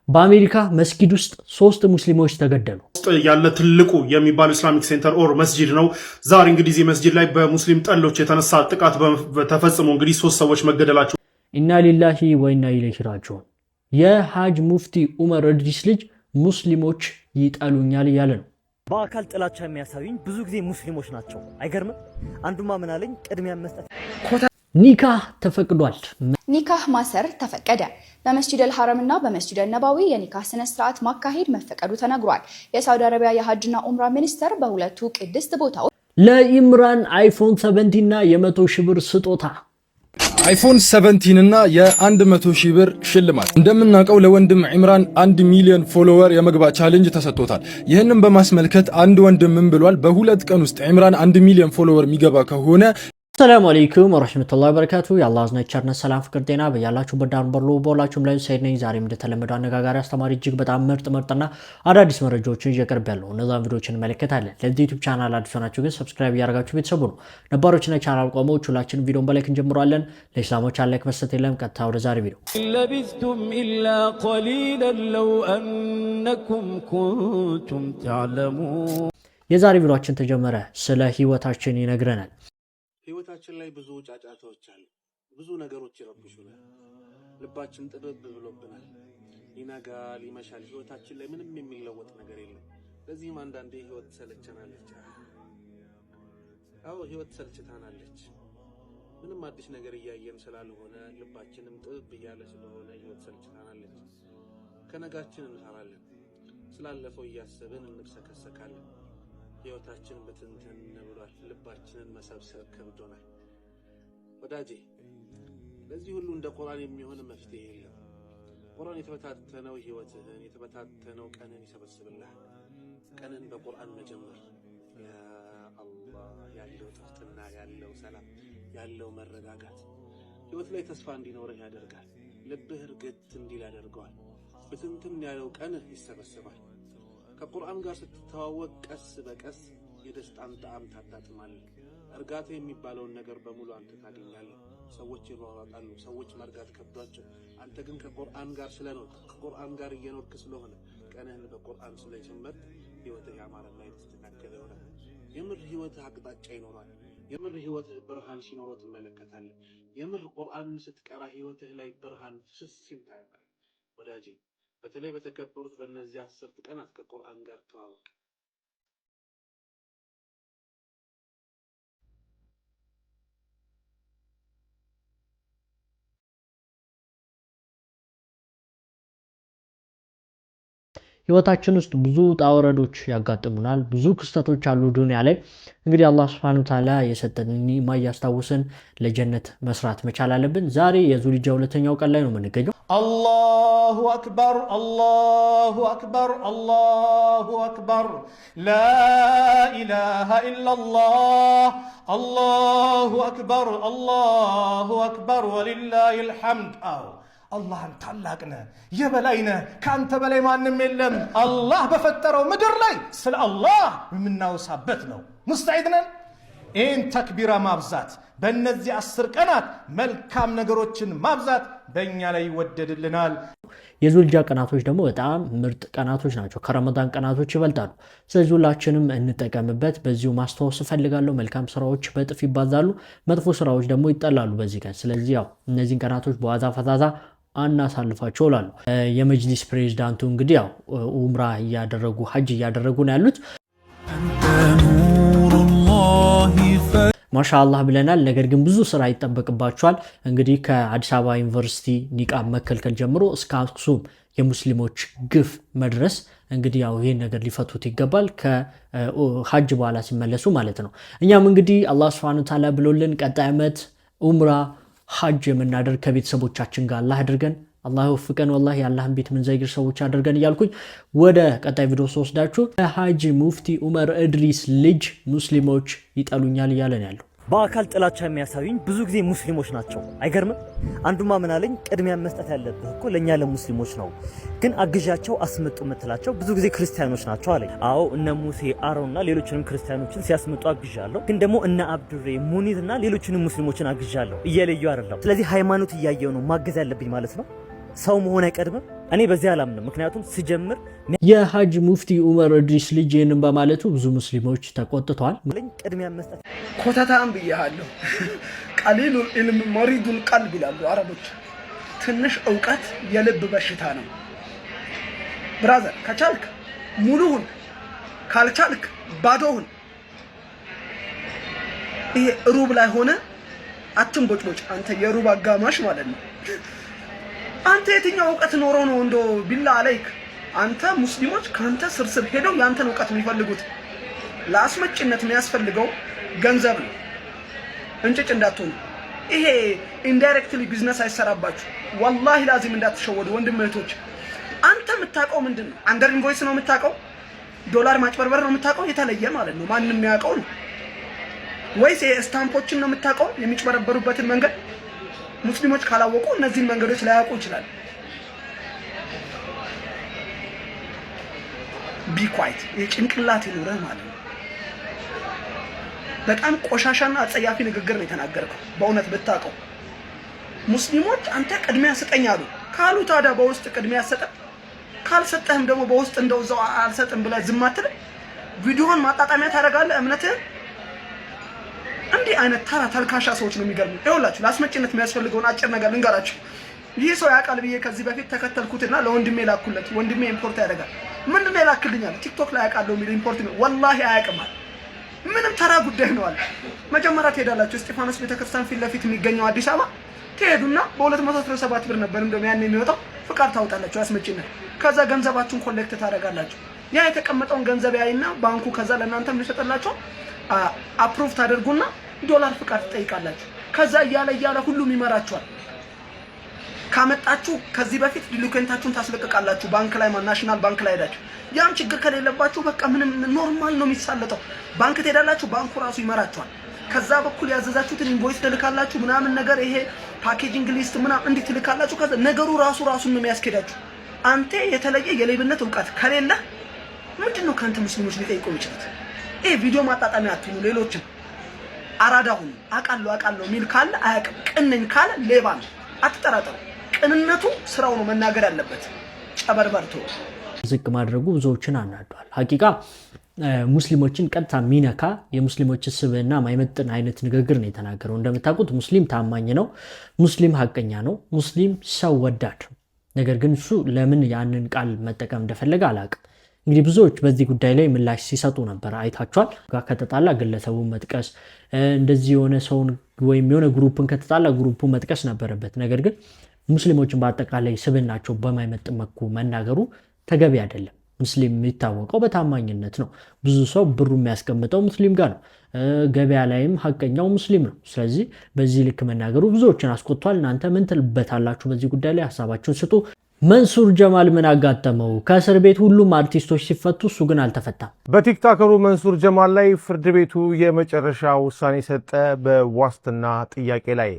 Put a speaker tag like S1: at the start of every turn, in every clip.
S1: በአሜሪካ መስጊድ ውስጥ 3 ሙስሊሞች ተገደሉ።
S2: ያለ ትልቁ የሚባል ኢስላሚክ ሴንተር ኦር መስጂድ ነው። ዛሬ እንግዲህ እዚህ መስጂድ ላይ በሙስሊም ጠሎች የተነሳ ጥቃት ተፈጽሞ እንግዲህ 3 ሰዎች መገደላቸው
S1: ኢና ሊላሂ ወኢና ኢለይሂ ራጂዑን። የሐጅ ሙፍቲ ዑመር ኢድሪስ ልጅ ሙስሊሞች ይጠሉኛል እያለ ነው።
S3: በአካል ጥላቻ የሚያሳዩኝ ብዙ ጊዜ ሙስሊሞች ናቸው። አይገርምም? አንዱማ ምን አለኝ፣ ቅድሚያ መስጠት።
S1: ኒካህ ተፈቅዷል።
S4: ኒካህ ማሰር ተፈቀደ። በመስጂድ አልሐረም እና በመስጂድ ነባዊ የኒካህ ስነ ስርዓት ማካሄድ መፈቀዱ ተነግሯል። የሳውዲ አረቢያ የሐጅና ኡምራ ሚኒስተር በሁለቱ ቅድስት ቦታዎች
S1: ለኢምራን አይፎን 17 እና የ100,000 ብር ስጦታ
S5: አይፎን 17 እና የ100,000 ብር ሽልማት። እንደምናውቀው ለወንድም ኢምራን 1 ሚሊዮን ፎሎወር የመግባት ቻሌንጅ ተሰጥቶታል። ይህንን በማስመልከት አንድ ወንድም ምን ብሏል? በ2 ቀን ውስጥ ኢምራን 1 ሚሊዮን ፎሎወር የሚገባ ከሆነ
S1: ሰላም አለይኩም ወራህመቱላሂ ወበረካቱ። የአላህ እዝነት ቸርነት ሰላም ፍቅር ጤና በያላችሁበት ዳር በርሎ በሁላችሁም ላይ ሰይድ ነኝ። ዛሬም እንደተለመደው አነጋጋሪ አስተማሪ እጅግ በጣም ምርጥና አዳዲስ መረጃዎችን ይቀርብ ያለው እነዛን ቪዲዮዎችን እንመለከታለን። ለዚህ ዩቲዩብ ቻናል አዲስ ሆናችሁ ግን ሰብስክራይብ ያደርጋችሁ ቤተሰቡ ነው። ነባሮችና ቻናል ቆሞች ሁላችንም ቪዲዮን በላይክ እንጀምራለን። ለእስላሞች ላይክ መስጠት የለም። ቀጥታ ወደ ዛሬ ቪዲዮ
S6: ለቢስቱም ኢላ ቀሊላን ለው አንኩም ኩንቱም ተዕለሙን።
S1: የዛሬ ቪዲዮአችን ተጀመረ። ስለ ህይወታችን ይነግረናል።
S2: ህይወታችን ላይ ብዙ ጫጫታዎች አሉ። ብዙ ነገሮች ይረብሹናል። ልባችን ጥብብ ብሎብናል። ይነጋል፣ ይመሻል። ህይወታችን ላይ ምንም የሚለወጥ ነገር የለም። ለዚህም አንዳንዴ ህይወት ሰለቸናለች። አዎ ህይወት ሰልችታናለች። ምንም አዲስ ነገር እያየን ስላልሆነ ልባችንም ጥብብ እያለ ስለሆነ ህይወት ሰልችታናለች። ከነጋችን እንፈራለን። ስላለፈው እያሰብን እንብሰከሰካለን። ህይወታችን በትንትን ብሏል። ልባችንን መሰብሰብ ከብዶናል። ወዳጄ ለዚህ ሁሉ እንደ ቁርአን የሚሆን መፍትሄ የለም። ቁርአን የተበታተነው ህይወትህን የተበታተነው ቀንን ይሰበስብልሃል። ቀንን በቁርአን መጀመር ያ አላህ ያለው ጥፍጥና ያለው ሰላም ያለው መረጋጋት ህይወት ላይ ተስፋ እንዲኖርህ ያደርጋል። ልብህ እርግጥ እንዲል ያደርገዋል። በትንትን ያለው ቀንህ ይሰበስባል። ከቁርአን ጋር ስትተዋወቅ ቀስ በቀስ የደስታን ጣዕም ታጣጥማለህ። እርጋታ የሚባለውን ነገር በሙሉ አንተ ታገኛለህ። ሰዎች ይሯሯጣሉ፣ ሰዎች መርጋት ከብዷቸው፣ አንተ ግን ከቁርአን ጋር ስለኖርክ ከቁርአን ጋር እየኖርክ ስለሆነ ቀንህን በቁርአን ስለጀመርክ ህይወትህ ያማረና የተስተካከለ ይሆናል። የምር ህይወትህ አቅጣጫ ይኖራል። የምር ህይወትህ ብርሃን ሲኖረው ትመለከታለህ። የምር ቁርአንን ስትቀራ ህይወትህ ላይ ብርሃን ፍስም ታያለህ። ወዳጄ በተለይ በተከበሩት በእነዚህ 10 ቀናት ከቁርአን ጋር ተዋወቅ።
S1: ህይወታችን ውስጥ ብዙ ጣውረዶች ያጋጥሙናል። ብዙ ክስተቶች አሉ ዱንያ ላይ። እንግዲህ አላህ Subhanahu Wa Ta'ala የሰጠንን ኒዕማ እያስታወስን ለጀነት መስራት መቻል አለብን። ዛሬ የዙልሂጃ 2ኛው ቀን ላይ ነው የምንገኘው።
S7: አላሁ አክበር አላሁ አክበር አላሁ አክበር ላ ኢላሃ ኢላላህ አላሁ አክበር ወሊላሂል ሐምድ። አላህን ታላቅ ነህ፣ የበላይ ነህ፣ ካንተ በላይ ማንም የለም። አላህ በፈጠረው ምድር ላይ ስለ አላህ የምናወሳበት ነው። ሙስተዒድ ነን። ይህን ተክቢራ ማብዛት በእነዚህ 10 ቀናት መልካም ነገሮችን ማብዛት በእኛ ላይ ይወደድልናል።
S1: የዙልሂጃ ቀናቶች ደግሞ በጣም ምርጥ ቀናቶች ናቸው። ከረመዳን ቀናቶች ይበልጣሉ። ስለዚህ ሁላችንም እንጠቀምበት። በዚሁ ማስታወስ እፈልጋለሁ። መልካም ስራዎች በጥፍ ይባዛሉ፣ መጥፎ ስራዎች ደግሞ ይጠላሉ በዚህ ቀን። ስለዚህ ያው እነዚህን ቀናቶች በዋዛ ፈዛዛ አናሳልፋቸው እላለሁ። የመጅሊስ ፕሬዝዳንቱ እንግዲህ ያው ኡምራ እያደረጉ ሐጅ እያደረጉ ነው ያሉት። ማሻአላህ ብለናል። ነገር ግን ብዙ ስራ ይጠበቅባቸዋል። እንግዲህ ከአዲስ አበባ ዩኒቨርሲቲ ኒቃብ መከልከል ጀምሮ እስከ አክሱም የሙስሊሞች ግፍ መድረስ እንግዲህ ያው ይሄን ነገር ሊፈቱት ይገባል። ከሐጅ በኋላ ሲመለሱ ማለት ነው። እኛም እንግዲህ አላህ Subhanahu Wa Ta'ala ብሎልን ቀጣይ ዓመት ኡምራ ሐጅ የምናደርግ ከቤተሰቦቻችን ጋር አላህ አድርገን፣ አላህ ወፍቀን፣ ወላሂ የአላህን ቤት ምንዘይር ሰዎች አድርገን እያልኩኝ ወደ ቀጣይ ቪዲዮ ወስዳችሁ ሐጂ ሙፍቲ ዑመር ኢድሪስ ልጅ ሙስሊሞች ይጠሉኛል እያለ ነው ያለው።
S3: በአካል ጥላቻ የሚያሳዩኝ ብዙ ጊዜ ሙስሊሞች ናቸው። አይገርምም? አንዱማ ምን አለኝ፣ ቅድሚያ መስጠት ያለብህ እኮ ለኛ ለሙስሊሞች ነው፣ ግን አግዣቸው አስመጡ የምትላቸው ብዙ ጊዜ ክርስቲያኖች ናቸው አለኝ። አዎ እነ ሙሴ አሮንና ሌሎችንም ክርስቲያኖችን ሲያስመጡ አግዣለሁ፣ ግን ደግሞ እነ አብዱሬ ሙኒትና ሌሎችንም ሙስሊሞችን አግዣለሁ። እየለዩ አይደለም። ስለዚህ ሃይማኖት እያየው ነው ማገዝ ያለብኝ ማለት ነው። ሰው መሆን አይቀድምም? እኔ በዚህ አላምንም። ምክንያቱም ሲጀምር
S1: የሐጅ ሙፍቲ ዑመር ኢድሪስ ልጅ ይህንን በማለቱ ብዙ ሙስሊሞች ተቆጥተዋል።
S3: ቅድሚያ መስጠት
S8: ኮተታም ብያለሁ። ቀሊሉል ኢልም መሪዱል ቀልብ ይላሉ አረቦች። ትንሽ እውቀት የልብ በሽታ ነው። ብራዘር ከቻልክ ሙሉውን ካልቻልክ ባዶውን። ይሄ ሩብ ላይ ሆነ አትንቦጭቦጭ። አንተ የሩብ አጋማሽ ማለት ነው። አንተ የትኛው እውቀት ኖሮ ነው እንዶ ቢላ አለይክ? አንተ ሙስሊሞች ካንተ ስርስር ሄደው ያንተን እውቀት የሚፈልጉት። ለአስመጭነት የሚያስፈልገው ገንዘብ ነው። እንጭጭ እንዳትሆኑ። ይሄ ኢንዳይሬክትሊ ቢዝነስ አይሰራባችሁ። ወላሂ ላዚም እንዳትሸወዱ ወንድም እህቶች። አንተ የምታውቀው ምንድነው? አንደር ኢንቮይስ ነው የምታውቀው? ዶላር ማጭበርበር ነው የምታውቀው? የተለየ ማለት ነው ማንንም የሚያውቀው ነው ወይስ ስታምፖችን ነው የምታውቀው? የሚጭበረበሩበትን መንገድ ሙስሊሞች ካላወቁ እነዚህን መንገዶች ላያውቁ ይችላል። ቢ ኳይት የጭንቅላት ይኖርህ ማለት ነው። በጣም ቆሻሻና አጸያፊ ንግግር ነው የተናገርከው። በእውነት ብታውቀው ሙስሊሞች አንተ ቅድሚያ ስጠኝ አሉ ካሉ ታዲያ በውስጥ ቅድሚያ ሰጠ። ካልሰጠህም ደግሞ በውስጥ እንደው አልሰጥም ብለህ ዝም አትልም። ቪዲዮን ማጣጣሚያ ታደርጋለህ እምነትህን። እንዲህ አይነት ተራ ተልካሻ ሰዎች ነው የሚገርሙ። ይኸውላችሁ ለአስመጭነት የሚያስፈልገውን አጭር ነገር ልንገራችሁ። ይህ ሰው ያውቃል ብዬ ከዚህ በፊት ተከተልኩትና ለወንድሜ ላኩለት። ወንድሜ ኢምፖርት ያደርጋል። ምንድነው የላክልኛል? ቲክቶክ ላይ ያውቃለሁ የሚል ኢምፖርት ነው። ወላሂ አያውቅም። ምንም ተራ ጉዳይ ነው አለ። መጀመሪያ ትሄዳላችሁ እስጢፋኖስ ቤተክርስቲያን ፊት ለፊት የሚገኘው አዲስ አበባ ትሄዱና በ217 ብር ነበር እንደውም ያን የሚወጣው ፍቃድ ታውጣላችሁ አስመጭነት። ከዛ ገንዘባችሁን ኮሌክት ታደርጋላችሁ። ያ የተቀመጠውን ገንዘብ ያይና ባንኩ ከዛ ለእናንተም ሊሰጥላችሁ አፕሩቭ ታደርጉና ዶላር ፍቃድ ትጠይቃላችሁ። ከዛ እያለ ሁሉም ይመራችኋል። ካመጣችሁ ከዚህ በፊት ዶክመንታችሁን ታስለቅቃላችሁ ባንክ ላይ ናሽናል ባንክ ላይ ሄዳችሁ። ያም ችግር ከሌለባችሁ በቃ ምንም ኖርማል ነው የሚሳለጠው። ባንክ ትሄዳላችሁ፣ ባንኩ ራሱ ይመራችኋል። ከዛ በኩል ያዘዛችሁትን ኢንቮይስ ትልካላችሁ ምናምን ነገር ይሄ ፓኬጂንግ ሊስት ምናምን እንዲህ ትልካላችሁ። ከዛ ነገሩ ራሱን ነው የሚያስኬዳችሁ። አንተ የተለየ የሌብነት እውቀት ከሌለ ምንድነው ካንተ ሙስሊሞች ሊጠይቁ ይችላል? ይሄ ቪዲዮ ማጣጣሚያ አትሁኑ። ሌሎችን አራዳ ሁኑ። አቃለው ሚል ካለ አያውቅም። ቅንኝ ካለ ሌባ ነው። አትጠራጠሩ። ቅንነቱ ስራው ነው መናገር ያለበት። ጨበርበርቶ
S1: ዝቅ ማድረጉ ብዙዎችን አናዷል። ሐቂቃ ሙስሊሞችን ቀጥታ ሚነካ የሙስሊሞችን ስብዕና ማይመጥን አይነት ንግግር ነው የተናገረው። እንደምታውቁት ሙስሊም ታማኝ ነው፣ ሙስሊም ሐቀኛ ነው፣ ሙስሊም ሰው ወዳድ ነው። ነገር ግን እሱ ለምን ያንን ቃል መጠቀም እንደፈለገ አላውቅም። እንግዲህ ብዙዎች በዚህ ጉዳይ ላይ ምላሽ ሲሰጡ ነበር፣ አይታችኋል። ከተጣላ ግለሰቡን መጥቀስ፣ እንደዚህ የሆነ ሰውን ወይም የሆነ ግሩፕን ከተጣላ ግሩፑን መጥቀስ ነበረበት። ነገር ግን ሙስሊሞችን በአጠቃላይ ስብዕናቸው በማይመጥን መልኩ መናገሩ ተገቢ አይደለም። ሙስሊም የሚታወቀው በታማኝነት ነው። ብዙ ሰው ብሩ የሚያስቀምጠው ሙስሊም ጋር ነው። ገበያ ላይም ሐቀኛው ሙስሊም ነው። ስለዚህ በዚህ ልክ መናገሩ ብዙዎችን አስቆጥቷል። እናንተ ምን ትልበታላችሁ? በዚህ ጉዳይ ላይ ሀሳባችሁን ስጡ። መንሱር ጀማል ምን አጋጠመው? ከእስር ቤት ሁሉም አርቲስቶች ሲፈቱ እሱ ግን አልተፈታም።
S9: በቲክቶከሩ መንሱር ጀማል ላይ ፍርድ ቤቱ የመጨረሻ ውሳኔ ሰጠ። በዋስትና ጥያቄ ላይ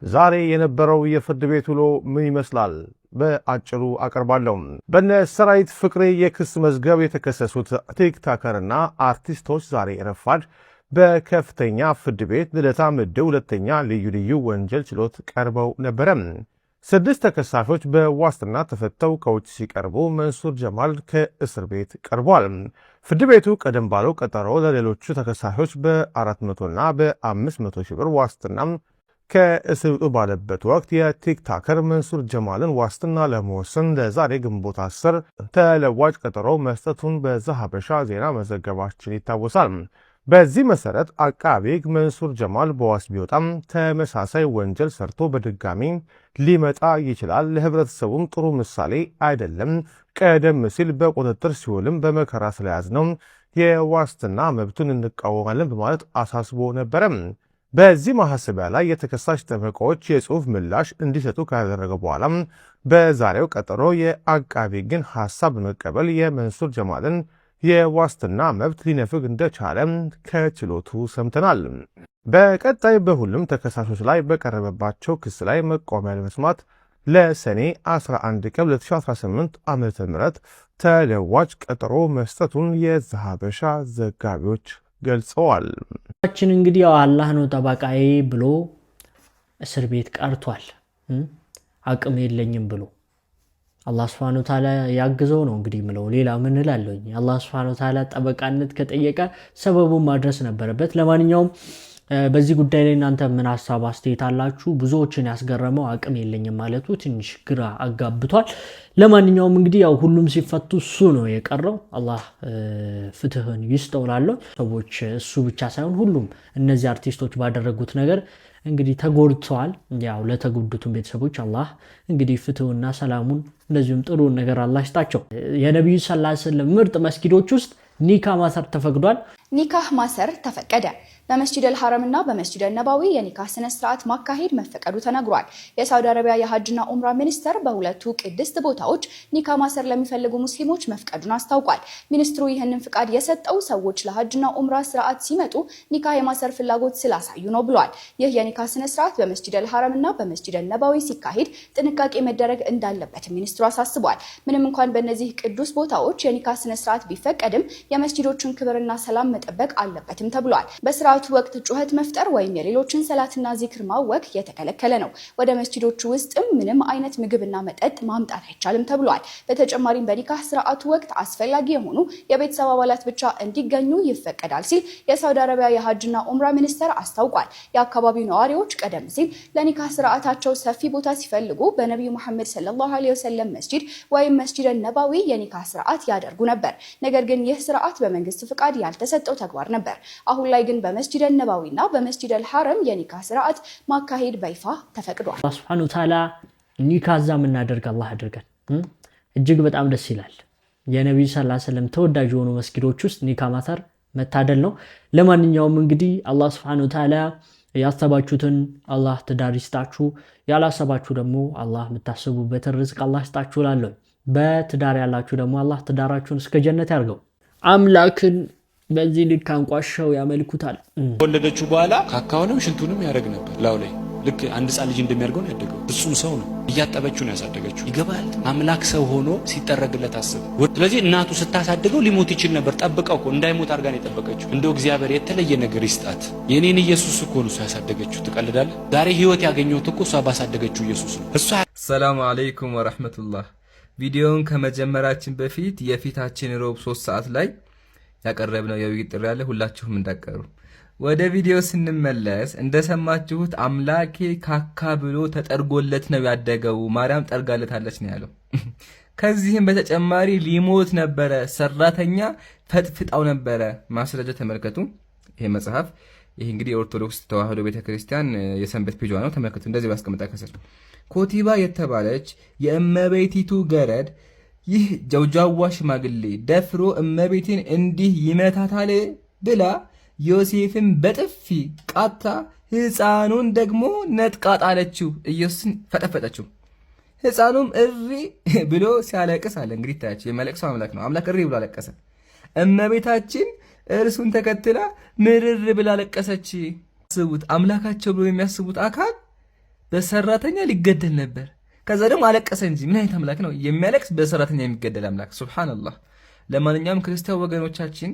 S9: ዛሬ የነበረው የፍርድ ቤት ውሎ ምን ይመስላል? በአጭሩ አቀርባለሁ። በነ ሰራዊት ፍቅሬ የክስ መዝገብ የተከሰሱት ቲክቶከርና አርቲስቶች ዛሬ ረፋድ በከፍተኛ ፍርድ ቤት ልደታ ምድብ ሁለተኛ ልዩ ወንጀል ችሎት ቀርበው ነበረ። 6 ተከሳሾች በዋስትና ተፈተው ከውጭ ሲቀርቡ መንሱር ጀማል ከእስር ቤት ቀርቧል። ፍርድ ቤቱ ቀደም ባለው ቀጠሮ ለሌሎቹ ተከሳሾች በ400 እና በ500 ሺህ ብር ዋስትና ከእስር ውጡ ባለበት ወቅት የቲክቶከር መንሱር ጀማልን ዋስትና ለመወሰን ለዛሬ ግንቦት 10 ተለዋጭ ቀጠሮ መስጠቱን በዛሀበሻ ዜና መዘገባችን ይታወሳል። በዚህ መሰረት አቃቤ ሕግ መንሱር ጀማል በዋስ ቢወጣም ተመሳሳይ ወንጀል ሰርቶ በድጋሚ ሊመጣ ይችላል፣ ለህብረተሰቡም ጥሩ ምሳሌ አይደለም፣ ቀደም ሲል በቁጥጥር ሲውልም በመከራ ስለያዝነው የዋስትና መብቱን እንቃወማለን በማለት አሳስቦ ነበረ። በዚህ ማሐሰቢያ ላይ የተከሳሽ ጠበቃዎች የጽሑፍ ምላሽ እንዲሰጡ ካደረገ በኋላ በዛሬው ቀጠሮ የአቃቤ ሕግን ሐሳብ በመቀበል የመንሱር ጀማልን የዋስትና መብት ሊነፍግ እንደቻለ ከችሎቱ ሰምተናል። በቀጣይ በሁሉም ተከሳሾች ላይ በቀረበባቸው ክስ ላይ መቃወሚያ ለመስማት ለሰኔ 11 ቀን 2018 ዓ.ም ተለዋጭ ቀጠሮ መስጠቱን የዛሀበሻ ዘጋቢዎች ገልጸዋል።
S1: ችን እንግዲህ ያው አላህ ነው ጠበቃዬ ብሎ እስር ቤት ቀርቷል። አቅም የለኝም ብሎ አላህ Subhanahu Wa Ta'ala ያግዘው ነው እንግዲህ ምለው ሌላ ምን እላለሁኝ አላህ Subhanahu Wa Ta'ala ጠበቃነት ከጠየቀ ሰበቡን ማድረስ ነበረበት ለማንኛውም በዚህ ጉዳይ ላይ እናንተ ምን ሐሳብ አስተያየት አላችሁ ብዙዎችን ያስገረመው አቅም የለኝም ማለቱ ትንሽ ግራ አጋብቷል ለማንኛውም እንግዲህ ያው ሁሉም ሲፈቱ እሱ ነው የቀረው አላህ ፍትህን ይስጠውላለው ሰዎች እሱ ብቻ ሳይሆን ሁሉም እነዚህ አርቲስቶች ባደረጉት ነገር እንግዲህ ተጎድተዋል ያው ለተጎዱት ቤተሰቦች አላህ እንግዲህ ፍትህና ሰላሙን እንደዚሁም ጥሩ ነገር አላህ ይስጣቸው የነብዩ ሰለላሁ ዐለይሂ ወሰለም ምርጥ መስጊዶች ውስጥ ኒካህ ማሰር ተፈቅዷል
S4: ኒካህ ማሰር ተፈቀደ በመስጂድ አልሐረምና በመስጂድ ነባዊ የኒካህ ስነ ስርዓት ማካሄድ መፈቀዱ ተነግሯል የሳውዲ አረቢያ የሐጅና ኡምራ ሚኒስተር በሁለቱ ቅድስት ቦታዎች ኒካህ ማሰር ለሚፈልጉ ሙስሊሞች መፍቀዱን አስታውቋል ሚኒስትሩ ይህንን ፍቃድ የሰጠው ሰዎች ለሐጅና ኡምራ ስርዓት ሲመጡ ኒካህ የማሰር ፍላጎት ስላሳዩ ነው ብሏል ይህ የኒካህ ስነ ስርዓት በመስጂድ አልሐረምና በመስጂድ ነባዊ ሲካሄድ ጥንቃቄ መደረግ እንዳለበት ሚኒስትሩ አሳስቧል ምንም እንኳን በእነዚህ ቅዱስ ቦታዎች የኒካህ ስነ ስርዓት ቢፈቀድም የመስጂዶቹን ክብርና ሰላም መጠበቅ አለበትም ተብሏል በስርዓቱ ወቅት ጩኸት መፍጠር ወይም የሌሎችን ሰላትና ዚክር ማወክ የተከለከለ ነው ወደ መስጂዶቹ ውስጥም ምንም አይነት ምግብና መጠጥ ማምጣት አይቻልም ተብሏል በተጨማሪም በኒካህ ስርዓቱ ወቅት አስፈላጊ የሆኑ የቤተሰብ አባላት ብቻ እንዲገኙ ይፈቀዳል ሲል የሳውዲ አረቢያ የሐጅና ኡምራ ሚኒስተር አስታውቋል የአካባቢው ነዋሪዎች ቀደም ሲል ለኒካህ ስርዓታቸው ሰፊ ቦታ ሲፈልጉ በነብዩ መሐመድ ሰለላሁ ዐለይሂ ወሰለም መስጂድ ወይም መስጂድ ነባዊ የኒካህ ስርዓት ያደርጉ ነበር ነገር ግን ይህ ስርዓት በመንግስት ፍቃድ ያልተሰጠው ተግባር ነበር አሁን ላይ ግን በመስጂድ ነባዊና በመስጂድ አልሐረም የኒካህ ስርዓት ማካሄድ በይፋ ተፈቅዷል
S1: አላህ Subhanahu Wa Ta'ala ኒካህ እናደርግ አላህ አድርገን እጅግ በጣም ደስ ይላል የነብዩ ሰለላሁ ዐለይሂ ወሰለም ተወዳጅ የሆኑ መስጊዶች ውስጥ ኒካህ ማሰር መታደል ነው ለማንኛውም እንግዲህ አላህ Subhanahu Wa Ta'ala ያሰባችሁትን አላህ ትዳር ይስጣችሁ ያላሰባችሁ ደግሞ አላህ የምታስቡበት ርዝቅ አላህ ይስጣችሁ እላለሁ በትዳር ያላችሁ ደግሞ አላህ ትዳራችሁን እስከ ጀነት ያርገው አምላክን በዚህ ልክ አንቋሻው ያመልኩታል
S10: ወለደችው በኋላ ካካውንም ሽንቱንም ያደርግ ነበር ላው ላይ ልክ አንድ ህፃን ልጅ እንደሚያደርገው ነው ያደገው ፍጹም ሰው ነው እያጠበችው ነው ያሳደገችው ይገባል አምላክ ሰው ሆኖ ሲጠረግለት አስብ ስለዚህ እናቱ ስታሳድገው ሊሞት ይችል ነበር ጠብቀው እኮ እንዳይሞት አርጋ ነው የጠበቀችው እንደው እግዚአብሔር የተለየ ነገር ይስጣት የኔን ኢየሱስ እኮ ነው ያሳደገችው ትቀልዳለህ ዛሬ ህይወት ያገኘሁት እኮ እሷ ባሳደገችው ኢየሱስ ነው እሷ
S11: ሰላም አለይኩም ወራህመቱላህ ቪዲዮውን ከመጀመራችን በፊት የፊታችን ሮብ 3 ሰዓት ላይ ያቀረብነው የውይይት ጥሪ ያለ ሁላችሁም እንዳቀሩ ወደ ቪዲዮ ስንመለስ እንደሰማችሁት አምላኬ ካካ ብሎ ተጠርጎለት ነው ያደገው ማርያም ጠርጋለታለች ነው ያለው ከዚህም በተጨማሪ ሊሞት ነበረ ሰራተኛ ፈጥፍጣው ነበረ ማስረጃ ተመልከቱ ይሄ መጽሐፍ ይሄ እንግዲህ ኦርቶዶክስ ተዋህዶ ቤተክርስቲያን የሰንበት ፔጇ ነው ተመልከቱ እንደዚህ ባስቀምጣ ከስር ኮቲባ የተባለች የእመቤቲቱ ገረድ ይህ ጀውጃዋ ሽማግሌ ደፍሮ እመቤቴን እንዲህ ይመታታል ብላ ዮሴፍን በጥፊ ቃታ ህፃኑን ደግሞ ነጥቃ ጣለችው ኢየሱስን ፈጠፈጠችው ህፃኑም እሪ ብሎ ሲያለቅስ አለ እንግዲህ ታያችሁ የመለቅሰው አምላክ ነው አምላክ እሪ ብሎ አለቀሰ እመቤታችን እርሱን ተከትላ ምርር ብላ አለቀሰች አስቡት አምላካቸው ብሎ የሚያስቡት አካል በሰራተኛ ሊገደል ነበር ከዛ ደግሞ አለቀሰ እንጂ ምን አይነት አምላክ ነው የሚያለቅስ በሰራተኛ የሚገደል አምላክ ሱብሃንአላህ ለማንኛውም ክርስቲያን ወገኖቻችን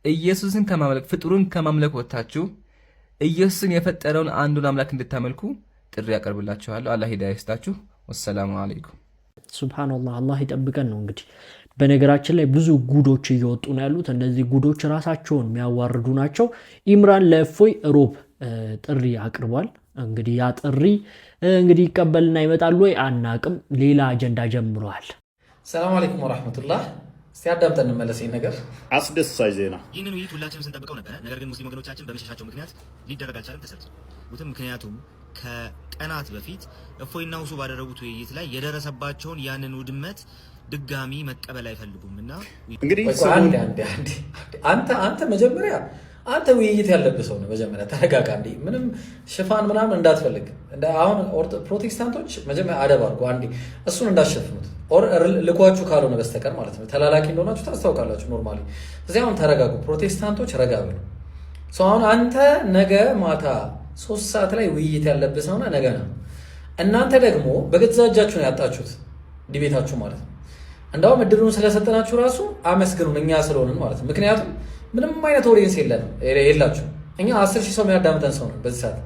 S11: ኢየሱስን ከማምለክ ፍጡሩን ከማምለክ ወጣችሁ ኢየሱስን የፈጠረውን አንዱን አምላክ እንድታመልኩ ጥሪ ያቀርብላችኋለሁ አላህ ሂዳያ ይስጣችሁ ወሰላሙ አለይኩም
S1: ሱብሃንአላህ አላህ ይጠብቀን ነው እንግዲህ በነገራችን ላይ ብዙ ጉዶች እየወጡ ነው ያሉት እነዚህ ጉዶች ራሳቸውን የሚያዋርዱ ናቸው ኢምራን ለእፎይ ሮብ ጥሪ አቅርቧል እንግዲህ ያ ጥሪ እንግዲህ ይቀበልና ይመጣል ወይ አናቅም ሌላ አጀንዳ ጀምሯል
S12: ሰላም አለይኩም ወራህመቱላህ ሲያዳምጠን እንመለስ ነገር
S3: አስደሳች ዜና
S13: ይህንን ውይይት ሁላችንም ስንጠብቀው ነበር ነገር ግን ሙስሊም ወገኖቻችን በመሸሻቸው ምክንያት ሊደረግ አልቻለም ተሰልቶ ምክንያቱም ከቀናት በፊት እፎይና ሁሱ ባደረጉት ውይይት ላይ የደረሰባቸውን ያንን ውድመት ድጋሚ መቀበል አይፈልጉምና
S12: እንግዲህ አንተ መጀመሪያ አንተ ውይይት ያለብህ ሰው ነው መጀመሪያ ተረጋጋ እንዴ ምንም ሽፋን ምናምን እንዳትፈልግ አሁን ፕሮቴስታንቶች መጀመሪያ አደብ አድርጉ አንዴ እሱን እንዳሸፍኑት ኦር ልኳችሁ ካልሆነ በስተቀር ማለት ነው ተላላኪ እንደሆናችሁ ታስታውቃላችሁ ኖርማሊ እዚያው ተረጋጉ ፕሮቴስታንቶች ረጋጉ ሰው አሁን አንተ ነገ ማታ 3 ሰዓት ላይ ውይይት ያለብህ ሰውና ነገ ነው እናንተ ደግሞ በገዛ እጃችሁ ነው ያጣችሁት ዲቤታችሁ ማለት ነው እንዳው እድሉን ስለሰጠናችሁ ራሱ አመስግኑን እኛ ስለሆነን ማለት ነው ምክንያቱም ምንም አይነት ኦዲየንስ የላችሁ እኛ 10,000 ሰው የሚያዳምጠን ሰው ነው በዚህ ሰዓት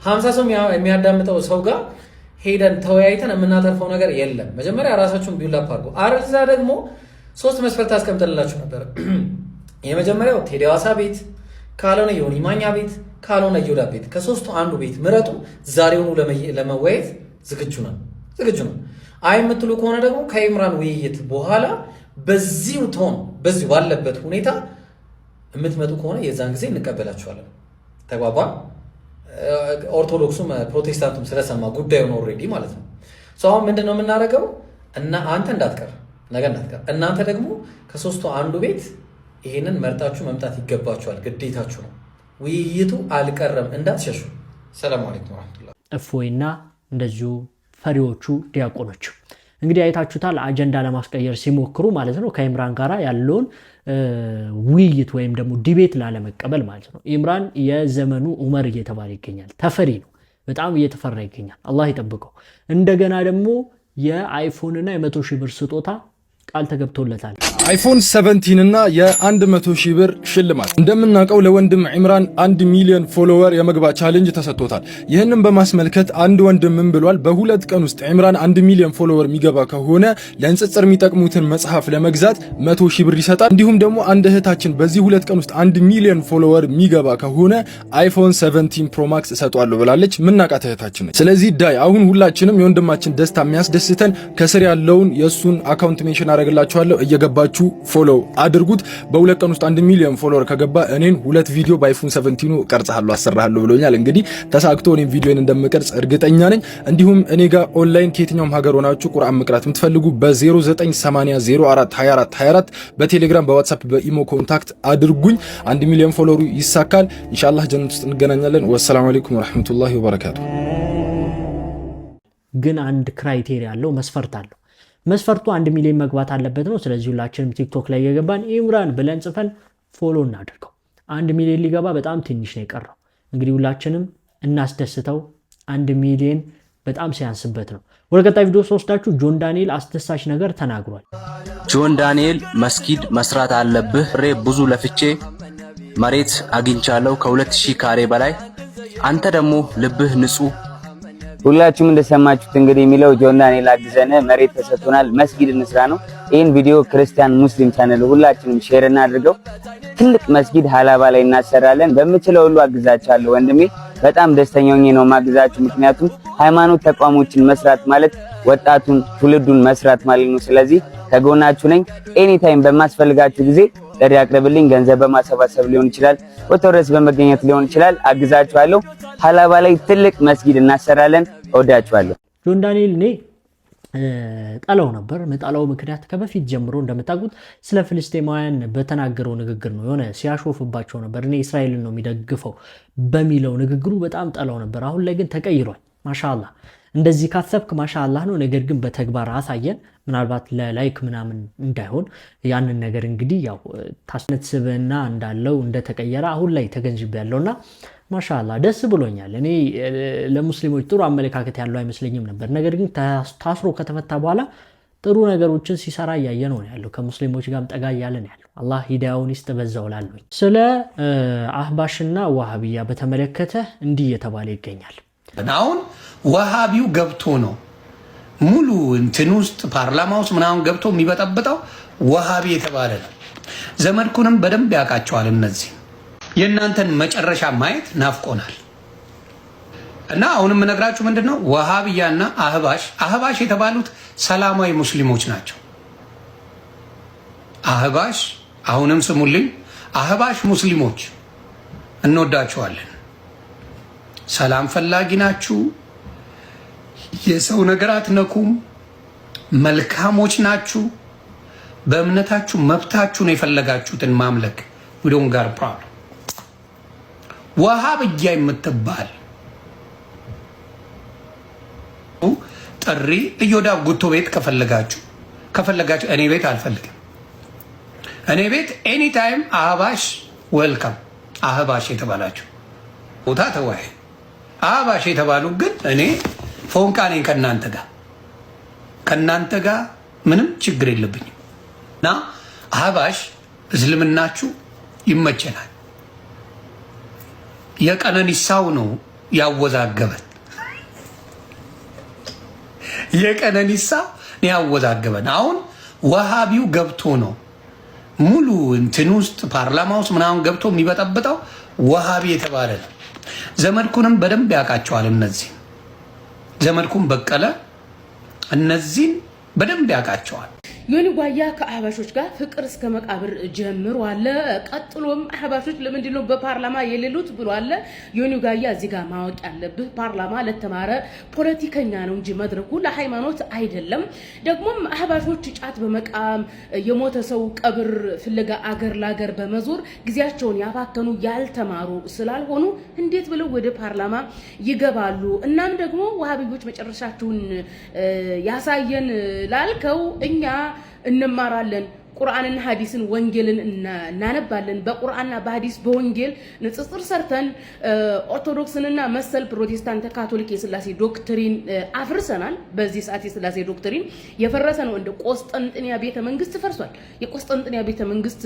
S12: 50 ሰው የሚያዳምጠው ሰው ጋር ሄደን ተወያይተን የምናተርፈው ነገር የለም። መጀመሪያ ራሳችሁን ቢውል አፕ አድርጉ። አረዛ ደግሞ 3 መስፈርት አስቀምጠንላችሁ ነበር። የመጀመሪያው ቴዲ ሃዋሳ ቤት ካልሆነ ዮኒ ማኛ ቤት ካልሆነ ዮዳ ቤት ከሶስቱ አንዱ ቤት ምረጡ። ዛሬውኑ ለመወያየት ዝግጁ ነው። አይ የምትሉ ከሆነ ደግሞ ከኢምራን ውይይት በኋላ በዚሁ ቶን በዚሁ ባለበት ሁኔታ የምትመጡ ከሆነ የዛን ጊዜ እንቀበላችኋለን። ተግባባን? ኦርቶዶክሱም ፕሮቴስታንቱም ስለሰማ ጉዳዩን ኦልሬዲ ማለት ነው። አሁን ምንድነው የምናደርገው? እና አንተ እንዳትቀር እናንተ ደግሞ ከሶስቱ አንዱ ቤት ይሄንን መርጣችሁ መምጣት ይገባችኋል። ግዴታችሁ ነው። ውይይቱ አልቀረም፣ እንዳትሸሹ። ሰላም አለይኩም ወራህመቱላህ።
S1: እፎይና እንደዚሁ ፈሪዎቹ ዲያቆኖች እንግዲህ አይታችሁታል። አጀንዳ ለማስቀየር ሲሞክሩ ማለት ነው ከኢምራን ጋር ያለውን ውይይት ወይም ደግሞ ዲቤት ላለመቀበል ማለት ነው። ኢምራን የዘመኑ ዑመር እየተባለ ይገኛል። ተፈሪ ነው፣ በጣም እየተፈራ ይገኛል። አላህ ይጠብቀው። እንደገና ደግሞ የአይፎንና የ100,000 ብር ስጦታ ቃል ተገብቶለታል።
S5: አይፎን 17 እና የ100,000 ብር ሽልማት። እንደምናውቀው ለወንድም ዒምራን 1 ሚሊዮን ፎሎወር የመግባት ቻሌንጅ ተሰጥቶታል። ይህንን በማስመልከት አንድ ወንድም ምን ብሏል? በ2 ቀን ውስጥ ዒምራን 1 ሚሊዮን ፎሎወር የሚገባ ከሆነ ለንጽጽር የሚጠቅሙትን መጽሐፍ ለመግዛት 100,000 ብር ይሰጣል። እንዲሁም ደግሞ አንድ እህታችን በዚህ 2 ቀን ውስጥ 1 ሚሊዮን ፎሎወር የሚገባ ከሆነ አይፎን 17 ፕሮ ማክስ እሰጧለሁ ብላለች። ምናቃት እህታችን ነች። ስለዚህ ዳይ አሁን ሁላችንም የወንድማችን ደስታ የሚያስደስተን ከስር ያለውን የሱን አካውንት ሜንሽን አደርግላችኋለሁ እየገባችሁ ፎሎ አድርጉት። በ2 ቀን ውስጥ 1 ሚሊዮን ፎሎወር ከገባ እኔን 2 ቪዲዮ በአይፎን 17 ቀርጻለሁ አሰራለሁ ብሎኛል። እንግዲህ ተሳክቶ እኔን ቪዲዮን እንደምቀርጽ እርግጠኛ ነኝ። እንዲሁም እኔ ጋር ኦንላይን ከየትኛውም ሀገር ሆናችሁ ቁርአን መቅራት የምትፈልጉ በ0980042424 በቴሌግራም በዋትስአፕ በኢሞ ኮንታክት አድርጉኝ። 1 ሚሊዮን ፎሎወሩ ይሳካል ኢንሻአላህ። ጀነት ውስጥ እንገናኛለን። ወሰላሙ አለይኩም ወራህመቱላሂ ወበረካቱ።
S1: ግን አንድ ክራይቴሪያ አለው፣ መስፈርት አለው። መስፈርቱ 1 ሚሊዮን መግባት አለበት ነው። ስለዚህ ሁላችንም ቲክቶክ ላይ የገባን ኢምራን ብለን ጽፈን ፎሎ እናድርገው። 1 ሚሊዮን ሊገባ በጣም ትንሽ ነው የቀረው። እንግዲህ ሁላችንም እናስደስተው። 1 ሚሊዮን በጣም ሲያንስበት ነው። ወደ ቀጣይ ቪዲዮ ወስዳችሁ ጆን ዳንኤል አስደሳች ነገር ተናግሯል።
S14: ጆን ዳንኤል መስጊድ መስራት አለብህ፣ ብዙ ለፍቼ መሬት አግኝቻለሁ ከ2000 ካሬ በላይ፣ አንተ ደግሞ ልብህ ንጹህ።
S15: ሁላችሁም እንደሰማችሁት እንግዲህ የሚለው ጆን ዳንኤል አግዘነ መሬት ተሰጥቶናል መስጊድ እንስራ ነው። ይህን ቪዲዮ ክርስቲያን ሙስሊም ቻናል ሁላችንም ሼር እናድርገው። ትልቅ መስጊድ ሀላባ ላይ እናሰራለን። በምችለው ሁሉ አግዛቻለሁ ወንድሜ። በጣም ደስተኛ ሆኜ ነው ማግዛችሁ። ምክንያቱም ሃይማኖት ተቋሞችን መስራት ማለት ወጣቱን ትውልዱን መስራት ማለት ነው። ስለዚህ ከጎናችሁ ነኝ። ኤኒ ታይም በማስፈልጋችሁ ጊዜ ጥሪ አቅርብልኝ። ገንዘብ በማሰባሰብ ሊሆን ይችላል፣ ወተረስ በመገኘት ሊሆን ይችላል። አግዛችኋለሁ። ሀላባ ላይ ትልቅ መስጊድ እናሰራለን። እወዳችኋለሁ።
S1: ጆን ዳንኤል እኔ ጠላው ነበር። መጣላው ምክንያት ከበፊት ጀምሮ እንደምታውቁት ስለ ፍልስጤማውያን በተናገረው ንግግር ነው። የሆነ ሲያሾፍባቸው ነበር። እኔ እስራኤልን ነው የሚደግፈው በሚለው ንግግሩ በጣም ጠላው ነበር። አሁን ላይ ግን ተቀይሯል። ማሻአላህ እንደዚህ ካሰብክ ማሻአላህ ነው። ነገር ግን በተግባር አሳየን። ምናልባት ለላይክ ምናምን እንዳይሆን ያንን ነገር እንግዲህ ያው ታስነት ስብዕና እንዳለው እንደተቀየረ አሁን ላይ ተገንዝቤያለሁና ማሻአላህ ደስ ብሎኛል። እኔ ለሙስሊሞች ጥሩ አመለካከት ያለው አይመስለኝም ነበር። ነገር ግን ታስሮ ከተፈታ በኋላ ጥሩ ነገሮችን ሲሰራ እያየ ነው ያለው። ከሙስሊሞች ጋርም ጠጋ እያለ ነው ያለው። አላህ ሂዳያውን ይስጥ በዛው ላለኝ። ስለ አህባሽና ዋሃቢያ በተመለከተ እንዲህ እየተባለ ይገኛል።
S16: አሁን ዋሃቢው ገብቶ ነው ሙሉ እንትን ውስጥ ፓርላማ ውስጥ ምናምን ገብቶ የሚበጠብጠው ዋሃቢ የተባለ ነው። ዘመድኩንም በደንብ ያውቃቸዋል። እነዚህ የእናንተን መጨረሻ ማየት ናፍቆናል። እና አሁንም የምነግራችሁ ምንድነው ዋሃቢያና አህባሽ የተባሉት ሰላማዊ ሙስሊሞች ናቸው። አህባሽ አሁንም ስሙልኝ፣ አህባሽ ሙስሊሞች እንወዳችኋለን። ሰላም ፈላጊ ናችሁ። የሰው ነገር አትነኩም። መልካሞች ናችሁ። በእምነታችሁ መብታችሁ ነው የፈለጋችሁትን ማምለክ ዊዶን ጋር ፕሮብለም። ዋሃብያ የምትባል ጥሪ እዮዳብ ጉቶ ቤት ከፈለጋችሁ እኔ ቤት አልፈልግም። እኔ ቤት ኤኒ ታይም አህባሽ ዌልካም። አህባሽ የተባላችሁ ቦታ ተወያይ። አህባሽ የተባሉ ግን እኔ ፎንቃ ነኝ ከእናንተ ጋር ምንም ችግር የለብኝም። እና አህባሽ እስልምናችሁ ይመቸናል። የቀነኒሳው ነው ያወዛገበን። የቀነኒሳ ያወዛገበን አሁን ወሃቢው ገብቶ ነው ሙሉ እንትን ውስጥ ፓርላማ ውስጥ ምናምን ገብቶ የሚበጠብጠው ወሃቢ የተባለ ነው። ዘመድኩንም በደንብ ያውቃቸዋል። እነዚህ ዘመድኩን በቀለ እነዚህን በደንብ ያውቃቸዋል።
S17: ዮኒ ጓያ ከአህባሾች ጋር ፍቅር እስከ መቃብር ጀምሯል። ቀጥሎም አህባሾች ለምንድን ነው በፓርላማ የሌሉት ብሏል። ዮኒ ጓያ እዚህ ጋር ማወቅ ያለብህ ፓርላማ ለተማረ ፖለቲከኛ ነው እንጂ መድረኩ ለሃይማኖት አይደለም። ደግሞም አህባሾች ጫት በመቃም የሞተ ሰው ቀብር ፍለጋ አገር ላገር በመዞር ጊዜያቸውን ያባከኑ ያልተማሩ ስላልሆኑ እንዴት ብለው ወደ ፓርላማ ይገባሉ? እናም ደግሞ ወሃቢዎች መጨረሻቸውን ያሳየን ላልከው እኛ እንማራለን ቁርአንና ሐዲስን ወንጌልን እናነባለን። በቁርአንና በሐዲስ በወንጌል ንጽጽር ሰርተን ኦርቶዶክስንና መሰል ፕሮቴስታንት ካቶሊክ የሥላሴ ዶክትሪን አፍርሰናል። በዚህ ሰዓት የሥላሴ ዶክትሪን የፈረሰ ነው። እንደ ቆስጠንጥንያ ቤተ መንግስት ፈርሷል። የቆስጠንጥንያ ቤተ መንግስት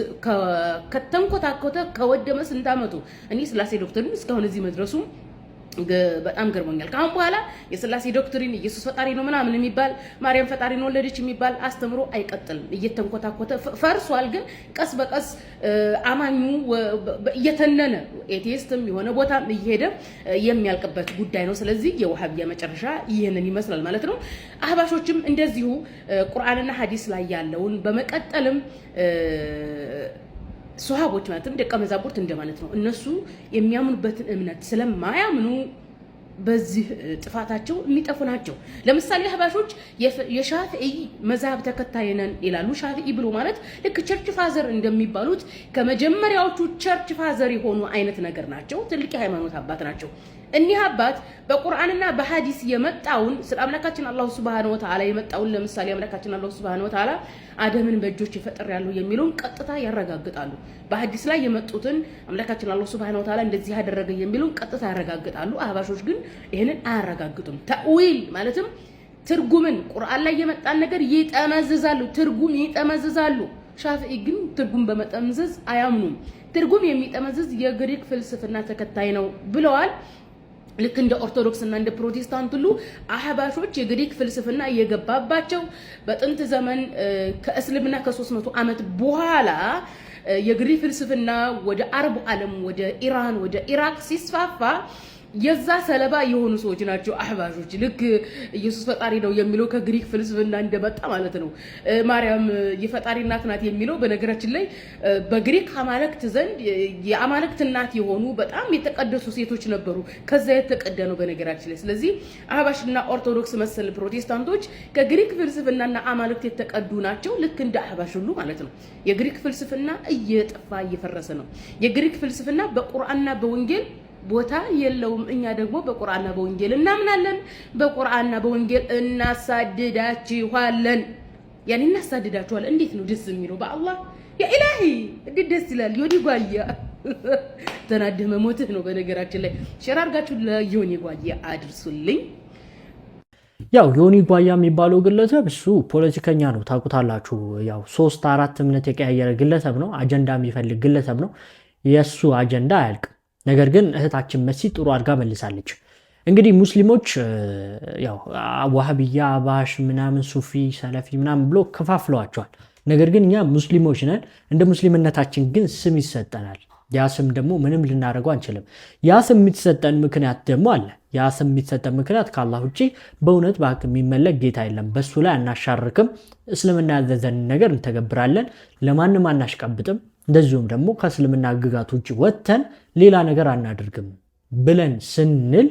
S17: ከተንኮታኮተ ከወደመ ስንት ዓመቱ። እኔ ሥላሴ ዶክትሪን እስካሁን እዚህ መድረሱ በጣም ገርሞኛል። ካሁን በኋላ የሥላሴ ዶክትሪን ኢየሱስ ፈጣሪ ነው ምናምን የሚባል ማርያም ፈጣሪ ነው ወለደች የሚባል አስተምሮ አይቀጥልም። እየተንኮታኮተ ፈርሷል። ግን ቀስ በቀስ አማኙ እየተነነ ኤቲስትም የሆነ ቦታ እየሄደ የሚያልቅበት ጉዳይ ነው። ስለዚህ የወሃቢያ መጨረሻ ይህንን ይመስላል ማለት ነው። አህባሾችም እንደዚሁ ቁርአንና ሐዲስ ላይ ያለውን በመቀጠልም ሱሐቦች ማለትም ደቀ መዛሙርት እንደማለት ነው። እነሱ የሚያምኑበትን እምነት ስለማያምኑ በዚህ ጥፋታቸው የሚጠፉ ናቸው። ለምሳሌ አህባሾች የሻፊዒ መዝሐብ ተከታይ ነን ይላሉ። ሻፊዒ ብሎ ማለት ልክ ቸርች ፋዘር እንደሚባሉት ከመጀመሪያዎቹ ቸርች ፋዘር የሆኑ አይነት ነገር ናቸው። ትልቅ የሃይማኖት አባት ናቸው። እኒህ አባት በቁርአንና በሐዲስ የመጣውን ስለ አምላካችን አላህ Subhanahu Wa Ta'ala የመጣውን ለምሳሌ አምላካችን አላህ Subhanahu Wa Ta'ala አደምን በእጆች ይፈጥራሉ የሚለውን ቀጥታ ያረጋግጣሉ። በሐዲስ ላይ የመጡትን አምላካችን አላህ Subhanahu Wa Ta'ala እንደዚህ ያደረገ የሚለውን ቀጥታ ያረጋግጣሉ። አህባሾች ግን ይሄንን አያረጋግጡም። ተእዊል ማለትም ትርጉምን ቁርአን ላይ የመጣን ነገር ይጠመዝዛሉ፣ ትርጉም ይጠመዝዛሉ። ሻፊዒ ግን ትርጉም በመጠምዘዝ አያምኑም። ትርጉም የሚጠመዝዝ የግሪክ ፍልስፍና ተከታይ ነው ብለዋል። ልክ እንደ ኦርቶዶክስ እና እንደ ፕሮቴስታንት ሁሉ አህባሾች የግሪክ ፍልስፍና እየገባባቸው በጥንት ዘመን ከእስልምና ከ300 ዓመት በኋላ የግሪክ ፍልስፍና ወደ አረቡ ዓለም ወደ ኢራን ወደ ኢራቅ ሲስፋፋ የዛ ሰለባ የሆኑ ሰዎች ናቸው አህባሾች። ልክ ኢየሱስ ፈጣሪ ነው የሚለው ከግሪክ ፍልስፍና እንደመጣ ማለት ነው። ማርያም የፈጣሪ እናት ናት የሚለው በነገራችን ላይ በግሪክ አማልክት ዘንድ የአማልክት እናት የሆኑ በጣም የተቀደሱ ሴቶች ነበሩ። ከዛ የተቀዳ ነው በነገራችን ላይ። ስለዚህ አህባሽና ኦርቶዶክስ መሰል ፕሮቴስታንቶች ከግሪክ ፍልስፍናና አማልክት የተቀዱ ናቸው። ልክ እንደ አህባሽ ሁሉ ማለት ነው። የግሪክ ፍልስፍና እየጠፋ እየፈረሰ ነው። የግሪክ ፍልስፍና በቁርአንና በወንጌል ቦታ የለውም። እኛ ደግሞ በቁርአንና በወንጌል እናምናለን። በቁርአንና በወንጌል እናሳድዳችኋለን። ያኔ እናሳድዳችኋለን። እንዴት ነው ደስ የሚለው! በአላህ ያ ኢላሂ እንዴት ደስ ይላል! ዮኒ ጓያ ተናደህ መሞትህ ነው። በነገራችን ላይ ሼር አድርጋችሁ ለዮኒ ጓያ አድርሱልኝ።
S1: ያው ዮኒ ጓያ የሚባለው ግለሰብ እሱ ፖለቲከኛ ነው፣ ታውቁታላችሁ። ያው 3-4 እምነት የቀያየረ ግለሰብ ነው። አጀንዳ የሚፈልግ ግለሰብ ነው። የሱ አጀንዳ አያልቅም። ነገር ግን እህታችን መሲ ጥሩ አድርጋ መልሳለች። እንግዲህ ሙስሊሞች ያው ዋሃቢያ፣ አህባሽ ምናምን፣ ሱፊ፣ ሰለፊ ምናምን ብሎ ከፋፍለዋቸዋል። ነገር ግን እኛ ሙስሊሞች ነን። እንደ ሙስሊምነታችን ግን ስም ይሰጠናል። ያ ስም ደግሞ ምንም ልናደርገው አንችልም። ያ ስም የሚሰጠን ምክንያት ደግሞ አለ። ያ ስም የሚሰጠን ምክንያት ከአላህ ውጭ በእውነት በሀቅ የሚመለክ ጌታ የለም። በሱ ላይ አናሻርክም። እስልምና ያዘዘንን ነገር እንተገብራለን። ለማንም አናሽቀብጥም። እንደዚሁም ደግሞ ከእስልምና ህግጋት ውጭ ወጥተን ሌላ ነገር አናደርግም ብለን ስንል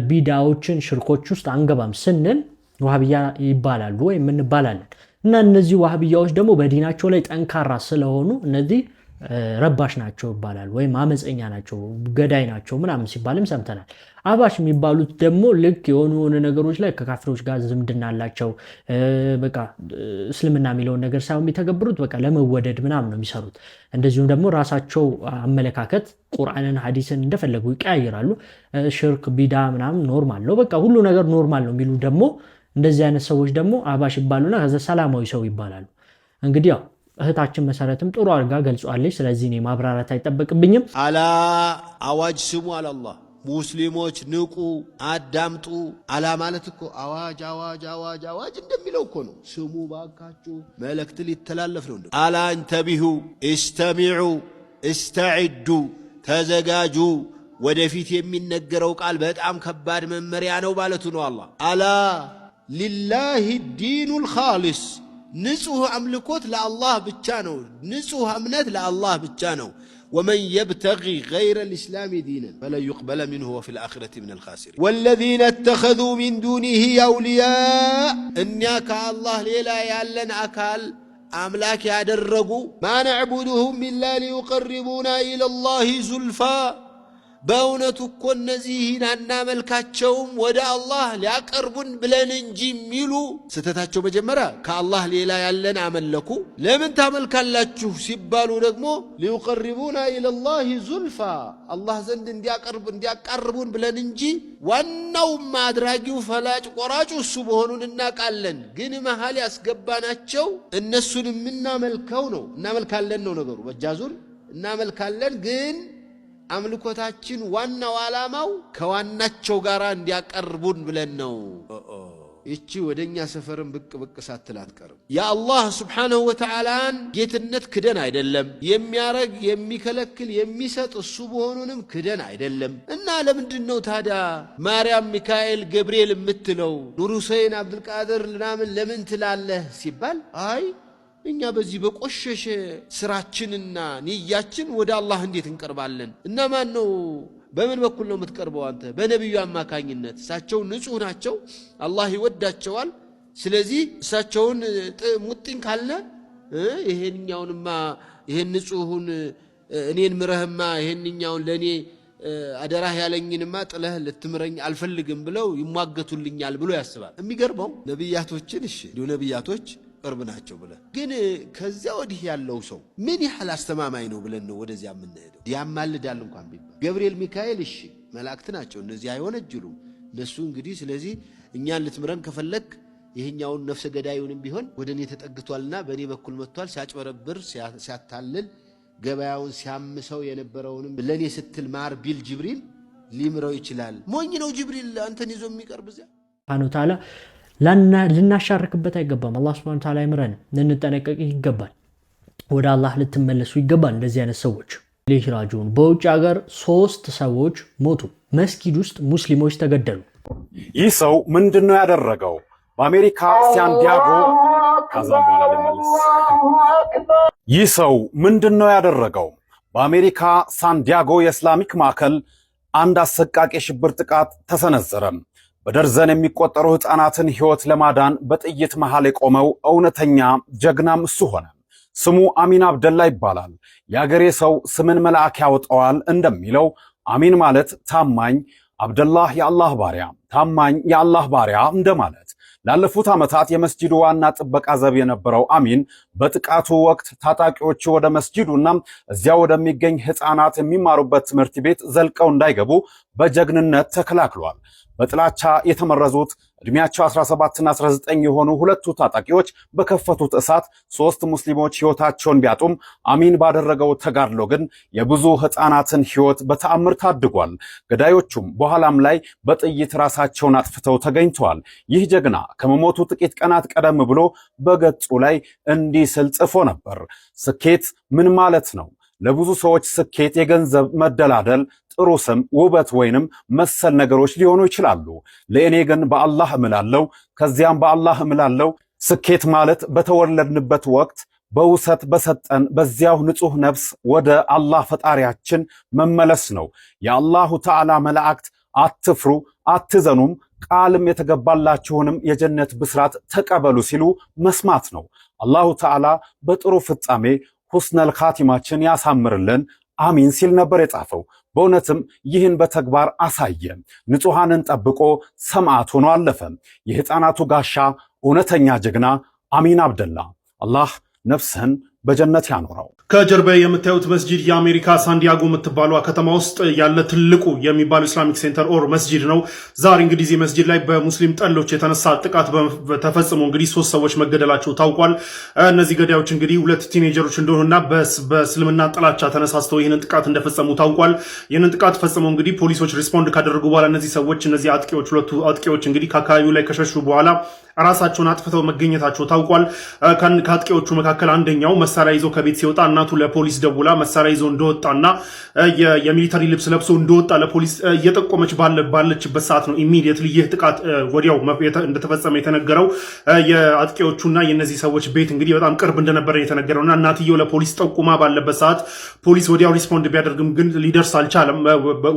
S1: ቢዳዎችን ሽርኮች ውስጥ አንገባም ስንል ዋሃቢያ ይባላሉ ወይም እንባላለን። እና እነዚህ ዋሃቢያዎች ደግሞ በዲናቸው ላይ ጠንካራ ስለሆኑ እነዚህ ረባሽ ናቸው ይባላል፣ ወይም አመፀኛ ናቸው፣ ገዳይ ናቸው ምናምን ሲባልም ሰምተናል። አህባሽ የሚባሉት ደግሞ ልክ የሆኑ ነገሮች ላይ ከካፊሮች ጋር ዝምድና አላቸው። በቃ እስልምና የሚለውን ነገር ሳይሆን የሚተገብሩት በቃ ለመወደድ ምናምን ነው የሚሰሩት። እንደዚሁም ደግሞ ራሳቸው አመለካከት ቁርአንን ሐዲስን እንደፈለጉ ይቀያይራሉ። ሽርክ ቢዳ ምናምን ኖርማል ነው፣ በቃ ሁሉ ነገር ኖርማል ነው የሚሉ ደግሞ እንደዚህ አይነት ሰዎች ደግሞ አህባሽ ይባሉና ከዛ ሰላማዊ ሰው ይባላሉ። እንግዲህ ያው እህታችን መሰረትም ጥሩ አድርጋ ገልጿለች። ስለዚህ እኔ ማብራራት አይጠበቅብኝም።
S18: አላ አዋጅ ስሙ አላህ ሙስሊሞች ንቁ አዳምጡ። አላ ማለት እኮ አዋጅ አዋጅ አዋጅ አዋጅ እንደሚለው እኮ ነው። ስሙ ባካችሁ መልእክት ሊተላለፍ ነው። አላ እንተቢሁ እስተሚዑ እስተዒዱ ተዘጋጁ። ወደፊት የሚነገረው ቃል በጣም ከባድ መመሪያ ነው ማለቱ ነው። አላህ አላ ሊላሂ ዲኑል ኻሊስ ንጹህ አምልኮት ለአላህ ብቻ ነው። ንጹህ እምነት ለአላህ ብቻ ነው። ወመን የብተጊ ገይረ ልእስላሚ ዲነን ፈለን ዩቅበለ ሚንሁ ወፊ ልአኺረቲ ሚነል ኻሲሪን ወለዚነ እተኸዙ ሚን ዱኒህ አውልያ እኒያ ከአላህ ሌላ ያለን አካል አምላክ ያደረጉ ማ ነዕቡድሁም ኢላ ሊዩቀርቡና ኢለላሂ ዙልፋ በእውነቱ እኮ እነዚህን አናመልካቸውም ወደ አላህ ሊያቀርቡን ብለን እንጂ የሚሉ ስተታቸው መጀመሪያ ከአላህ ሌላ ያለን አመለኩ። ለምን ታመልካላችሁ ሲባሉ ደግሞ ሊዩቀርቡና ኢለላሂ ዙልፋ አላህ ዘንድ እንዲያቀርቡን ብለን እንጂ ዋናው አድራጊው ፈላጭ ቆራጩ እሱ መሆኑን እናውቃለን። ግን መሃል ያስገባናቸው እነሱን የምናመልከው ነው። እናመልካለን ነው ነገሩ። በጃዙር እናመልካለን ግን አምልኮታችን ዋናው ዓላማው ከዋናቸው ጋር እንዲያቀርቡን ብለን ነው። እቺ ወደኛ ሰፈርን ብቅ ብቅ ሳትል አትቀርም። የአላህ ስብሓንሁ ወተዓላን ጌትነት ክደን አይደለም፣ የሚያረግ የሚከለክል የሚሰጥ እሱ መሆኑንም ክደን አይደለም። እና ለምንድን ነው ታዲያ ማርያም፣ ሚካኤል፣ ገብርኤል የምትለው ኑር ሁሴን፣ አብዱልቃድር ምናምን ለምን ትላለህ ሲባል አይ እኛ በዚህ በቆሸሸ ስራችንና ንያችን ወደ አላህ እንዴት እንቀርባለን? እና ማን ነው በምን በኩል ነው የምትቀርበው አንተ? በነብዩ አማካኝነት። እሳቸው ንጹህ ናቸው፣ አላህ ይወዳቸዋል። ስለዚህ እሳቸውን ሙጥኝ ካልነ ይሄንኛውንማ ይሄን ንጹሁን እኔን ምረህማ ይሄንኛውን ለኔ አደራህ ያለኝንማ ጥለህ ልትምረኝ አልፈልግም ብለው ይሟገቱልኛል ብሎ ያስባል። የሚገርመው ነብያቶችን እሺ ዲው ነብያቶች ቅርብ ናቸው ብለ ግን ከዚያ ወዲህ ያለው ሰው ምን ያህል አስተማማኝ ነው ብለን ነው ወደዚያ የምንሄደው? ያማልዳል እንኳን ቢባል ገብርኤል ሚካኤል እሺ መላእክት ናቸው፣ እነዚህ አይወነጅሉም እነሱ እንግዲህ ስለዚህ እኛን ልትምረን ከፈለክ ይሄኛውን ነፍሰ ገዳዩንም ቢሆን ወደኔ ተጠግቷልና በእኔ በኩል መጥቷል ሲያጭበረብር ሲያታልል ገበያውን ሲያምሰው የነበረውንም ለኔ ስትል ማር ቢል ጅብሪል ሊምረው ይችላል። ሞኝ ነው ጅብሪል አንተን ይዞ የሚቀርብ እዚያ
S1: ሱብሃነሁ ወተዓላ ልናሻርክበት አይገባም። አላህ ሱብሓነሁ ወተዓላ ይምረን፣ ልንጠነቀቅ ይገባል። ወደ አላህ ልትመለሱ ይገባል። እንደዚህ አይነት ሰዎች ኢለይሂ ራጂዑን። በውጭ ሀገር 3 ሰዎች ሞቱ። መስጊድ ውስጥ ሙስሊሞች ተገደሉ።
S19: ይህ ሰው ምንድነው ያደረገው? በአሜሪካ ሳንዲያጎ ከዛም በኋላ ልመለስ። ይህ ሰው ምንድነው ያደረገው? በአሜሪካ ሳንዲያጎ የእስላሚክ ማዕከል አንድ አሰቃቂ የሽብር ጥቃት ተሰነዘረ። በደርዘን የሚቆጠሩ ህፃናትን ህይወት ለማዳን በጥይት መሃል የቆመው እውነተኛ ጀግናም እሱ ሆነ። ስሙ አሚን አብደላ ይባላል። የአገሬ ሰው ስምን መልአክ ያወጣዋል እንደሚለው አሚን ማለት ታማኝ፣ አብደላህ የአላህ ባሪያ፣ ታማኝ የአላህ ባሪያ እንደማለት። ላለፉት ዓመታት የመስጂዱ ዋና ጥበቃ ዘብ የነበረው አሚን በጥቃቱ ወቅት ታጣቂዎች ወደ መስጂዱና እዚያ ወደሚገኝ ህፃናት የሚማሩበት ትምህርት ቤት ዘልቀው እንዳይገቡ በጀግንነት ተከላክሏል። በጥላቻ የተመረዙት እድሜያቸው 17 እና 19 የሆኑ ሁለቱ ታጣቂዎች በከፈቱት እሳት 3 ሙስሊሞች ህይወታቸውን ቢያጡም አሚን ባደረገው ተጋድሎ ግን የብዙ ህፃናትን ህይወት በተአምር ታድጓል። ገዳዮቹም በኋላም ላይ በጥይት ራሳቸውን አጥፍተው ተገኝተዋል። ይህ ጀግና ከመሞቱ ጥቂት ቀናት ቀደም ብሎ በገጹ ላይ እንዲህ ስል ጽፎ ነበር። ስኬት ምን ማለት ነው? ለብዙ ሰዎች ስኬት የገንዘብ መደላደል፣ ጥሩ ስም፣ ውበት ወይንም መሰል ነገሮች ሊሆኑ ይችላሉ። ለእኔ ግን በአላህ እምላለው፣ ከዚያም በአላህ እምላለው ስኬት ማለት በተወለድንበት ወቅት በውሰት በሰጠን በዚያው ንጹህ ነፍስ ወደ አላህ ፈጣሪያችን መመለስ ነው። የአላሁ ተዓላ መላእክት አትፍሩ አትዘኑም፣ ቃልም የተገባላችሁንም የጀነት ብስራት ተቀበሉ ሲሉ መስማት ነው። አላሁ ተዓላ በጥሩ ፍጻሜ ሁስነል ኻቲማችን ያሳምርልን አሚን ሲል ነበር የጻፈው። በእውነትም ይህን በተግባር አሳየ። ንጹሃንን ጠብቆ ሰማዕት ሆኖ አለፈ። የህፃናቱ ጋሻ እውነተኛ ጀግና አሚን አብደላ። አላህ ነፍስህን በጀነት ያኖረው።
S20: ከጀርባ የምታዩት መስጂድ የአሜሪካ ሳንዲያጎ የምትባሏ ከተማ ውስጥ ያለ ትልቁ የሚባለው ኢስላሚክ ሴንተር ኦር መስጂድ ነው። ዛሬ እንግዲህ እዚህ መስጂድ ላይ በሙስሊም ጠሎች የተነሳ ጥቃት ተፈጽሞ እንግዲህ 3 ሰዎች መገደላቸው ታውቋል። እነዚህ ገዳዮች እንግዲህ 2 ቲኔጀሮች እንደሆኑና በእስልምና ጥላቻ ተነሳስተው ይህንን ጥቃት እንደፈጸሙ ታውቋል። ይህንን ጥቃት ፈጽመው እንግዲህ ፖሊሶች ሪስፖንድ ካደረጉ በኋላ እነዚህ አጥቂዎች 2 አጥቂዎች እንግዲህ ከአካባቢው ላይ ከሸሹ በኋላ ራሳቸውን አጥፍተው መገኘታቸው ታውቋል። ከአጥቂዎቹ መካከል አንደኛው መሳሪያ ይዞ ከቤት ሲወጣ እናቱ ለፖሊስ ደውላ መሳሪያ ይዞ እንደወጣና የሚሊተሪ ልብስ ለብሶ እንደወጣ ለፖሊስ እየጠቆመች ባለችበት ሰዓት ነው ኢሚዲየትሊ ይህ ጥቃት ወዲያው እንደተፈጸመ የተነገረው። የአጥቂዎቹና የነዚህ ሰዎች ቤት እንግዲህ በጣም ቅርብ እንደነበረ የተነገረውና እናትየው ለፖሊስ ጠቁማ ባለበት ሰዓት ፖሊስ ወዲያው ሪስፖንድ ቢያደርግም ግን ሊደርስ አልቻለም።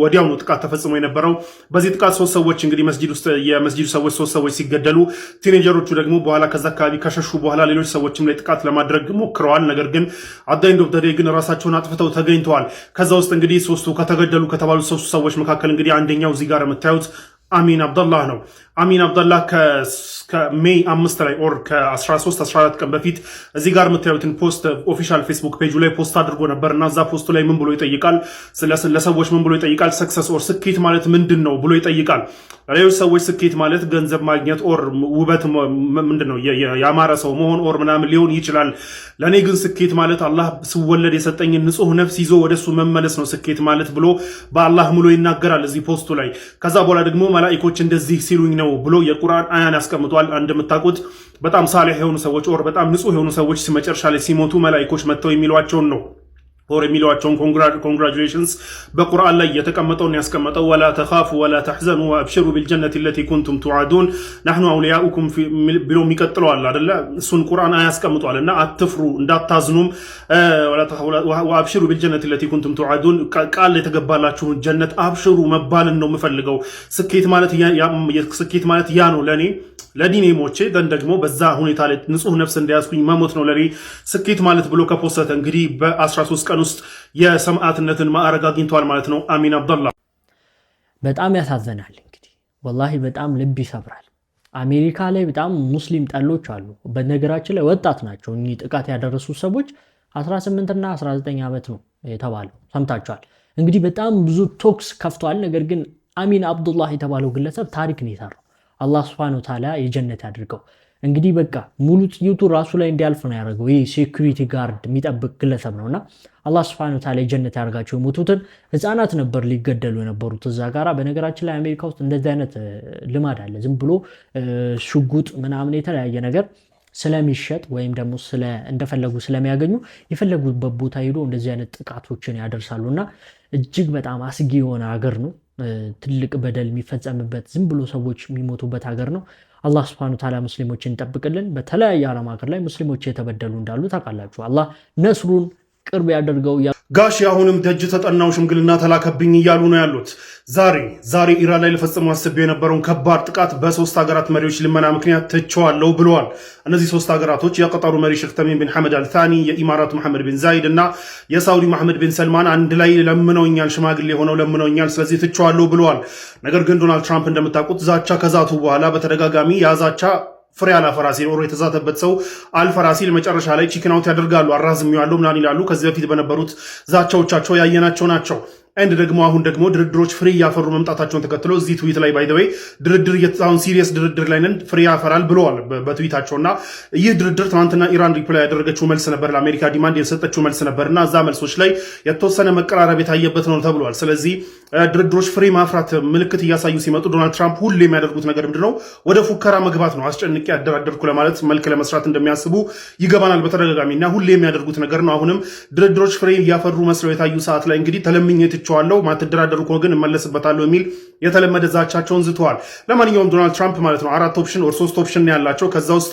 S20: ወዲያው ነው ጥቃት ተፈጽሞ የነበረው። በዚህ ጥቃት 3 ሰዎች እንግዲህ የመስጂዱ ሰዎች 3 ሰዎች ሲገደሉ ቲኔጀሮቹ ደግሞ በኋላ ከዛ አካባቢ ከሸሹ በኋላ ሌሎች ሰዎችም ላይ ጥቃት ለማድረግ ሞክረዋል። ነገር ግን አዳኝ ዶክተር ግን ራሳቸውን አጥፍተው ተገኝተዋል። ከዛ ውስጥ እንግዲህ 3ቱ ከተገደሉ ከተባሉት 3 ሰዎች መካከል እንግዲህ አንደኛው እዚህ ጋር የምታዩት አሚን አብደላህ ነው። አሚን አብደላህ ከሜይ 5 ላይ ኦር ከ13-14 ቀን በፊት እዚህ ጋር የምታዩትን ፖስት ኦፊሻል ፌስቡክ ፔጁ ላይ ፖስት አድርጎ ነበርና እዛ ፖስቱ ላይ ምን ብሎ ይጠይቃል? ለሰዎች ምን ብሎ ይጠይቃል? ሰክሰስ ኦር ስኬት ማለት ምንድን ነው ብሎ ይጠይቃል። ለሌሎች ሰዎች ስኬት ማለት ገንዘብ ማግኘት ኦር ውበት ምንድን ነው ያማረ ሰው መሆን ኦር ምናምን ሊሆን ይችላል። ለእኔ ግን ስኬት ማለት አላህ ስወለድ የሰጠኝን ንጹህ ነፍስ ይዞ ወደሱ መመለስ ነው ስኬት ማለት ብሎ በአላህ ምሎ ይናገራል እዚህ ፖስቱ ላይ። ከዛ በኋላ ደግሞ መላኢኮች እንደዚህ ሲሉኝ ነው ብሎ የቁርአን አያን ያስቀምጧል። እንደምታውቁት በጣም ሳሊህ የሆኑ ሰዎች ኦር በጣም ንጹህ የሆኑ ሰዎች መጨረሻ ላይ ሲሞቱ መላኢኮች መጥተው የሚሏቸውን ነው ኦር የሚሏቸውን ኮንግራቹሌሽንስ በቁርአን ላይ የተቀመጠውን ያስቀመጠው ወላ ተኻፉ ወላ ተሕዘኑ ወአብሽሩ ቢልጀነቲ ለቲ ኩንቱም ቱዓዱን ናሕኑ አውሊያኡኩም ብሎ የሚቀጥለዋል አይደለ? እሱን ቁርአን ያስቀምጧልና አትፍሩ እንዳታዝኑም ወአብሽሩ ቢልጀነቲ ለቲ ኩንቱም ቱዓዱን ቃል የተገባላችሁን ጀነት አብሽሩ መባልን ነው የምፈልገው። ስኬት ማለት ያ ነው ለኔ ለዲኔ ሞቼ ደን ደግሞ በዛ ሁኔታ ላይ ንጹህ ነፍስ እንዲያስኩኝ መሞት ነው ለኔ ስኬት ማለት ብሎ ከፖሰተ እንግዲህ በ13 ቀን ውስጥ የሰማዕትነትን ማዕረግ አግኝቷል ማለት ነው አሚን አብደላህ።
S1: በጣም ያሳዘናል። እንግዲህ ወላሂ በጣም ልብ ይሰብራል። አሜሪካ ላይ በጣም ሙስሊም ጠሎች አሉ። በነገራችን ላይ ወጣት ናቸው እኚህ ጥቃት ያደረሱ ሰዎች 18 እና 19 ዓመት ነው የተባለው። ሰምታችኋል እንግዲህ በጣም ብዙ ቶክስ ከፍቷል። ነገር ግን አሚን አብዱላህ የተባለው ግለሰብ ታሪክ ነው የሰራው። አላህ ሱብሓነሁ ወተዓላ የጀነት ያድርገው። እንግዲህ በቃ ሙሉ ጥይቱ ራሱ ላይ እንዲያልፍ ነው ያደረገው። ይህ ሴኩሪቲ ጋርድ የሚጠብቅ ግለሰብ ነውና አላህ ሱብሓነሁ ወተዓላ የጀነት ያደርጋቸው። የሞቱትን ህፃናት ነበር ሊገደሉ የነበሩት እዛ ጋራ። በነገራችን ላይ አሜሪካ ውስጥ እንደዚህ አይነት ልማድ አለ። ዝም ብሎ ሽጉጥ ምናምን የተለያየ ነገር ስለሚሸጥ ወይም ደግሞ እንደፈለጉ ስለሚያገኙ የፈለጉበት ቦታ ሄዶ እንደዚህ አይነት ጥቃቶችን ያደርሳሉና እጅግ በጣም አስጊ የሆነ ሀገር ነው። ትልቅ በደል የሚፈጸምበት ዝም ብሎ ሰዎች የሚሞቱበት ሀገር ነው። አላህ ሱብሓነሁ ወተዓላ ሙስሊሞችን እንጠብቅልን። በተለያየ ዓለም ሀገር ላይ ሙስሊሞች የተበደሉ እንዳሉ ታውቃላችሁ። አላህ ነስሩን ቅርብ ያደርገው።
S20: ጋሽ አሁንም ደጅ ተጠናው ሽምግልና ተላከብኝ እያሉ ነው ያሉት። ዛሬ ኢራን ላይ ለፈጸሙ አስቤ የነበረውን ከባድ ጥቃት በ3 ሀገራት መሪዎች ልመና ምክንያት ትቼዋለሁ ብለዋል። እነዚህ 3 ሀገራቶች የቀጠሩ መሪ ሼክ ተሚም ቢን ሐመድ አልታኒ፣ የኢማራቱ መሐመድ ቢን ዛይድ እና የሳውዲ መሐመድ ቢን ሰልማን አንድ ላይ ለምነውኛል፣ ሽማግሌ ሆነው ለምነውኛል፣ ስለዚህ ትቼዋለሁ ብለዋል። ነገር ግን ዶናልድ ትራምፕ እንደምታውቁት ዛቻ ከዛቱ በኋላ በተደጋጋሚ ያዛቻ ፍሬ አላፈራ ሲል ኦር የተዛተበት ሰው አልፈራ ሲል መጨረሻ ላይ ቺክን አውት ያደርጋሉ። አራዝሚዋለሁ ምናምን ይላሉ። ከዚህ በፊት በነበሩት ዛቻዎቻቸው ያየናቸው ናቸው። አንድ ደግሞ አሁን ደግሞ ድርድሮች ፍሬ ያፈሩ መምጣታቸውን ተከትሎ እዚህ ትዊት ላይ ባይ ዘ ዌይ ድርድር እየተሳውን ሲሪየስ ድርድር ላይ ነን ፍሬ ያፈራል ብለዋል በትዊታቸውና ይህ ድርድር ትናንትና ኢራን ሪፕላይ ያደረገችው መልስ ነበር፣ ለአሜሪካ ዲማንድ የሰጠችው መልስ ነበርና እዛ መልሶች ላይ የተወሰነ መቀራረብ የታየበት ነው ተብሏል። ስለዚህ ድርድሮች ፍሬ ማፍራት ምልክት እያሳዩ ሲመጡ ዶናልድ ትራምፕ ሁሌ የሚያደርጉት ነገር ምንድነው? ወደ ፉከራ መግባት ነው። አስጨንቄ ያደራደርኩ ለማለት መልክ ለመስራት እንደሚያስቡ ይገባናል በተደጋጋሚና ሁሌ የሚያደርጉት ነገር ነው። አሁንም ድርድሮች ፍሬ እያፈሩ መስለው የታዩ ሰዓት ላይ እንግዲህ ተለምኜ ትቼዋለሁ፣ ማትደራደሩ ከሆነ ግን እመለስበታለሁ የሚል የተለመደ ዛቻቸውን ዝተዋል። ለማንኛውም ዶናልድ ትራምፕ ማለት ነው 4 ኦፕሽን ኦር 3 ኦፕሽን ያላቸው ከዛ ውስጥ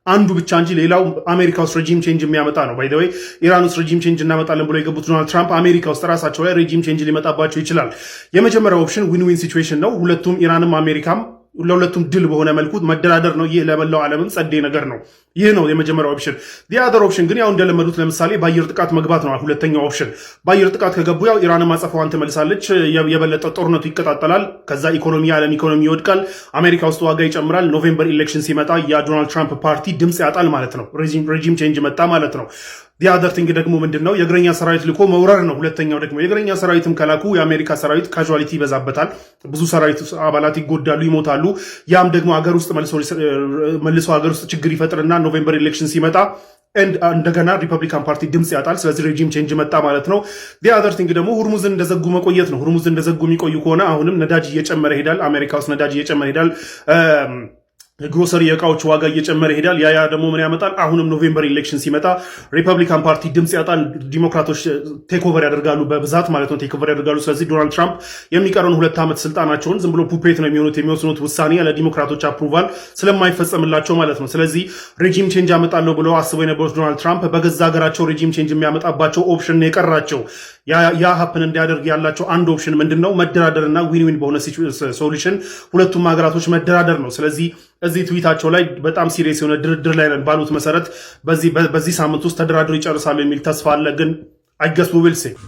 S20: አንዱ ብቻ እንጂ ሌላው አሜሪካ ውስጥ ሬጂም ቼንጅ የሚያመጣ ነው። ባይ ዘ ዌይ ኢራን ውስጥ ሬጂም ቼንጅ እናመጣለን ብሎ የገቡት ዶናልድ ትራምፕ አሜሪካ ውስጥ ራሳቸው ላይ ሬጂም ቼንጅ ሊመጣባቸው ይችላል። የመጀመሪያው ኦፕሽን ዊን ዊን ሲቹዌሽን ነው። ሁለቱም ኢራንም አሜሪካም ለሁለቱም ድል በሆነ መልኩ መደራደር ነው። ይህ ለመላው ዓለምም ጸዴ ነገር ነው። ይህ ነው የመጀመሪያው ኦፕሽን። ዲአደር ኦፕሽን ግን ያው እንደለመዱት ለምሳሌ በአየር ጥቃት መግባት ነው። ሁለተኛው ኦፕሽን በአየር ጥቃት ከገቡ ያው ኢራንም አጸፋዋን ትመልሳለች፣ የበለጠ ጦርነቱ ይቀጣጠላል። ከዛ የዓለም ኢኮኖሚ ይወድቃል፣ አሜሪካ ውስጥ ዋጋ ይጨምራል። ኖቬምበር ኢሌክሽን ሲመጣ የዶናልድ ትራምፕ ፓርቲ ድምፅ ያጣል ማለት ነው። ሬጂም ቼንጅ መጣ ማለት ነው። ዲያደር ቲንግ ደግሞ ምንድነው የእግረኛ ሰራዊት ልኮ መውረር ነው። ሁለተኛው ደግሞ የእግረኛ ሰራዊትም ከላኩ የአሜሪካ ሰራዊት ካዡዋሊቲ ይበዛበታል። ብዙ ሰራዊት አባላት ይጎዳሉ፣ ይሞታሉ። ያም ደግሞ ሀገር ውስጥ መልሶ ሀገር ውስጥ ችግር ይፈጥርና ኖቬምበር ኤሌክሽን ሲመጣ እንደገና ሪፐብሊካን ፓርቲ ድምጽ ያጣል። ስለዚህ ሬጂም ቼንጅ መጣ ማለት ነው። ዲያደር ቲንግ ደግሞ ሁርሙዝን እንደዘጉ መቆየት ነው። ሁርሙዝን እንደዘጉ የሚቆዩ ከሆነ አሁንም ነዳጅ እየጨመረ ይሄዳል። አሜሪካ ውስጥ ነዳጅ እየጨመረ ይሄዳል። ግሮሰሪ የእቃዎች ዋጋ እየጨመረ ይሄዳል። ያ ደግሞ ምን ያመጣል? አሁንም ኖቬምበር ኢሌክሽን ሲመጣ ሪፐብሊካን ፓርቲ ድምጽ ያጣል። ዲሞክራቶች ቴክኦቨር ያደርጋሉ በብዛት ማለት ነው፣ ቴክኦቨር ያደርጋሉ። ስለዚህ ዶናልድ ትራምፕ የሚቀረውን 2 ዓመት ስልጣናቸውን ዝም ብሎ ፑፔት ነው የሚሆኑት። የሚወስኑት ውሳኔ ያለ ዲሞክራቶች አፕሩቫል ስለማይፈጸምላቸው ማለት ነው። ስለዚህ ሬጂም ቼንጅ ያመጣለሁ ብለው አስበው የነበሩት ዶናልድ ትራምፕ በገዛ ሀገራቸው ሬጂም ቼንጅ የሚያመጣባቸው ኦፕሽን የቀራቸው። ያ ሀፕን እንዲያደርግ ያላቸው አንድ ኦፕሽን ምንድነው? መደራደርና ዊን ዊን በሆነ ሶሉሽን ሁለቱም ሀገራቶች መደራደር ነው። ስለዚህ እዚህ ትዊታቸው ላይ በጣም ሲሪየስ የሆነ ድርድር ላይ ነን ባሉት መሰረት በዚህ ሳምንት ውስጥ ተደራድሮ ይጨርሳሉ የሚል ተስፋ አለ። ግን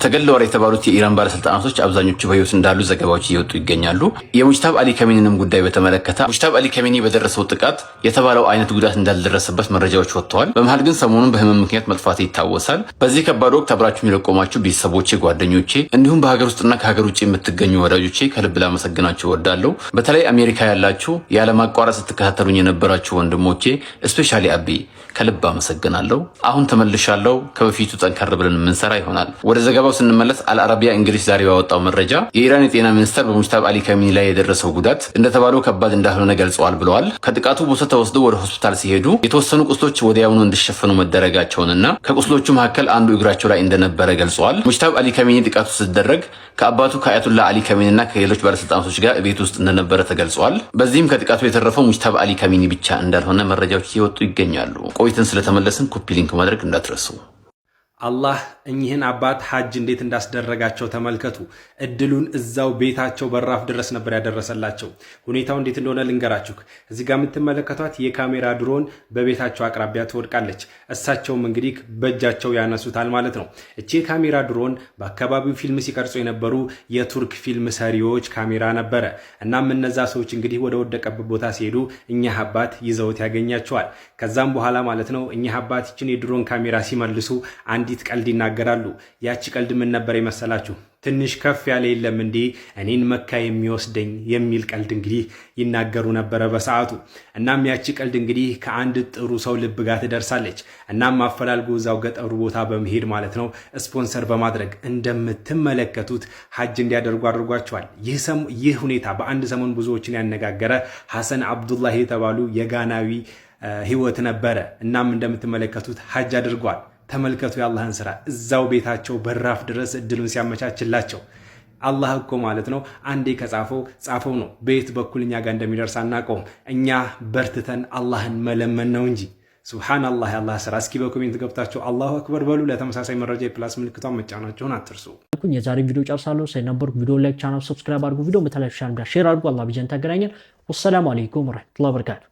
S21: ተገለዋል የተባሉት የኢራን ባለስልጣናቶች አብዛኞቹ በህይወት እንዳሉ ዘገባዎች እየወጡ ይገኛሉ። የሙጅታብ አሊ ከሜኒንም ጉዳይ በተመለከተ ሙጅታብ አሊ ከሜኒ በደረሰው ጥቃት የተባለው አይነት ጉዳት እንዳልደረሰበት መረጃዎች ወጥተዋል። በመሃል ግን ሰሞኑን በህመም ምክንያት መጥፋት ይታወሳል። በዚህ ከባድ ወቅት አብራችሁ የሚለቆማችሁ ቤተሰቦቼ፣ ጓደኞቼ እንዲሁም በሀገር ውስጥና ከሀገር ውጭ የምትገኙ ወዳጆቼ ከልብ ላመሰግናችሁ እወዳለሁ። በተለይ አሜሪካ ያላችሁ ያለማቋረጥ ስትከታተሉኝ የነበራችሁ ወንድሞቼ ስፔሻሊ አቢ ከልብ አመሰግናለሁ። አሁን ተመልሻለሁ። ከበፊቱ ጠንከር ብለን የምንሰራ ይሆናል። ወደ ዘገባው ስንመለስ አልአረቢያ እንግሊዝ ዛሬ ባወጣው መረጃ የኢራን የጤና ሚኒስተር በሙጅታብ አሊ ከሜኒ ላይ የደረሰው ጉዳት እንደተባለው ከባድ እንዳልሆነ ገልጸዋል ብለዋል። ከጥቃቱ ቦታ ተወስደው ወደ ሆስፒታል ሲሄዱ የተወሰኑ ቁስሎች ወዲያውኑ እንዲሸፈኑ መደረጋቸውንና ከቁስሎቹ መካከል አንዱ እግራቸው ላይ እንደነበረ ገልጸዋል። ሙጅታብ አሊ ከሜኒ ጥቃቱ ሲደረግ ከአባቱ ከአያቱላ አሊ ከሜኒና ከሌሎች ባለስልጣናቶች ጋር ቤት ውስጥ እንደነበረ ተገልጿል። በዚህም ከጥቃቱ የተረፈው ሙጅታብ አሊ ከሜኒ ብቻ እንዳልሆነ መረጃዎች እየወጡ ይገኛሉ። ቆይተን ስለተመለስን ኮፒ ሊንክ ማድረግ እንዳትረሱ።
S22: አላህ እኚህን አባት ሐጅ እንዴት እንዳስደረጋቸው ተመልከቱ። እድሉን እዛው ቤታቸው በራፍ ድረስ ነበር ያደረሰላቸው። ሁኔታው እንዴት እንደሆነ ልንገራችሁ። እዚህ ጋር የምትመለከቷት የካሜራ ድሮን በቤታቸው አቅራቢያ ትወድቃለች። እሳቸውም እንግዲህ በእጃቸው ያነሱታል ማለት ነው። እቺ የካሜራ ድሮን በአካባቢው ፊልም ሲቀርጹ የነበሩ የቱርክ ፊልም ሰሪዎች ካሜራ ነበረ። እናም እነዛ ሰዎች እንግዲህ ወደ ወደቀበት ቦታ ሲሄዱ እኚህ አባት ይዘውት ያገኛቸዋል። ከዛም በኋላ ማለት ነው እኚህ አባት ይችን የድሮን ካሜራ ሲመልሱ አንዲት ቀልድ ይናገራሉ። ያቺ ቀልድ ምን ነበር የመሰላችሁ? ትንሽ ከፍ ያለ የለም እንዴ እኔን መካ የሚወስደኝ የሚል ቀልድ እንግዲህ ይናገሩ ነበረ በሰዓቱ። እናም ያቺ ቀልድ እንግዲህ ከአንድ ጥሩ ሰው ልብ ጋር ትደርሳለች። እናም አፈላልጎ እዛው ገጠሩ ቦታ በመሄድ ማለት ነው ስፖንሰር በማድረግ እንደምትመለከቱት ሐጅ እንዲያደርጉ አድርጓቸዋል። ይህ ሁኔታ በአንድ ሰሞን ብዙዎችን ያነጋገረ ሐሰን አብዱላህ የተባሉ የጋናዊ ህይወት ነበረ። እናም እንደምትመለከቱት ሐጅ አድርጓል። ተመልከቱ የአላህን ስራ እዛው ቤታቸው በራፍ ድረስ እድሉን ሲያመቻችላቸው። አላህ እኮ ማለት ነው አንዴ ጻፈው ነው። በየት በኩል እኛ ጋር እንደሚደርስ አናውቀውም። እኛ በርትተን አላህን መለመን ነው እንጂ። ሱብሃንአላህ የአላህ ስራ። እስኪ በኮሜንት ገብታችሁ አላሁ አክበር በሉ። ለተመሳሳይ መረጃ የፕላስ ምልክቷን መጫናችሁን አትርሱ።
S1: የዛሬ ቪዲዮ ጨርሳለሁ። ሳይነበርኩ ቪዲዮ ላይክ፣ ቻናል ሰብስክራይብ አድርጉ። ቪዲዮ በተለያዩ ቻናል ሼር አድርጉ። አላህ ቢጀን ተገናኘን። ወሰላሙ አለይኩም ወራህመቱላሂ ወበረካቱ።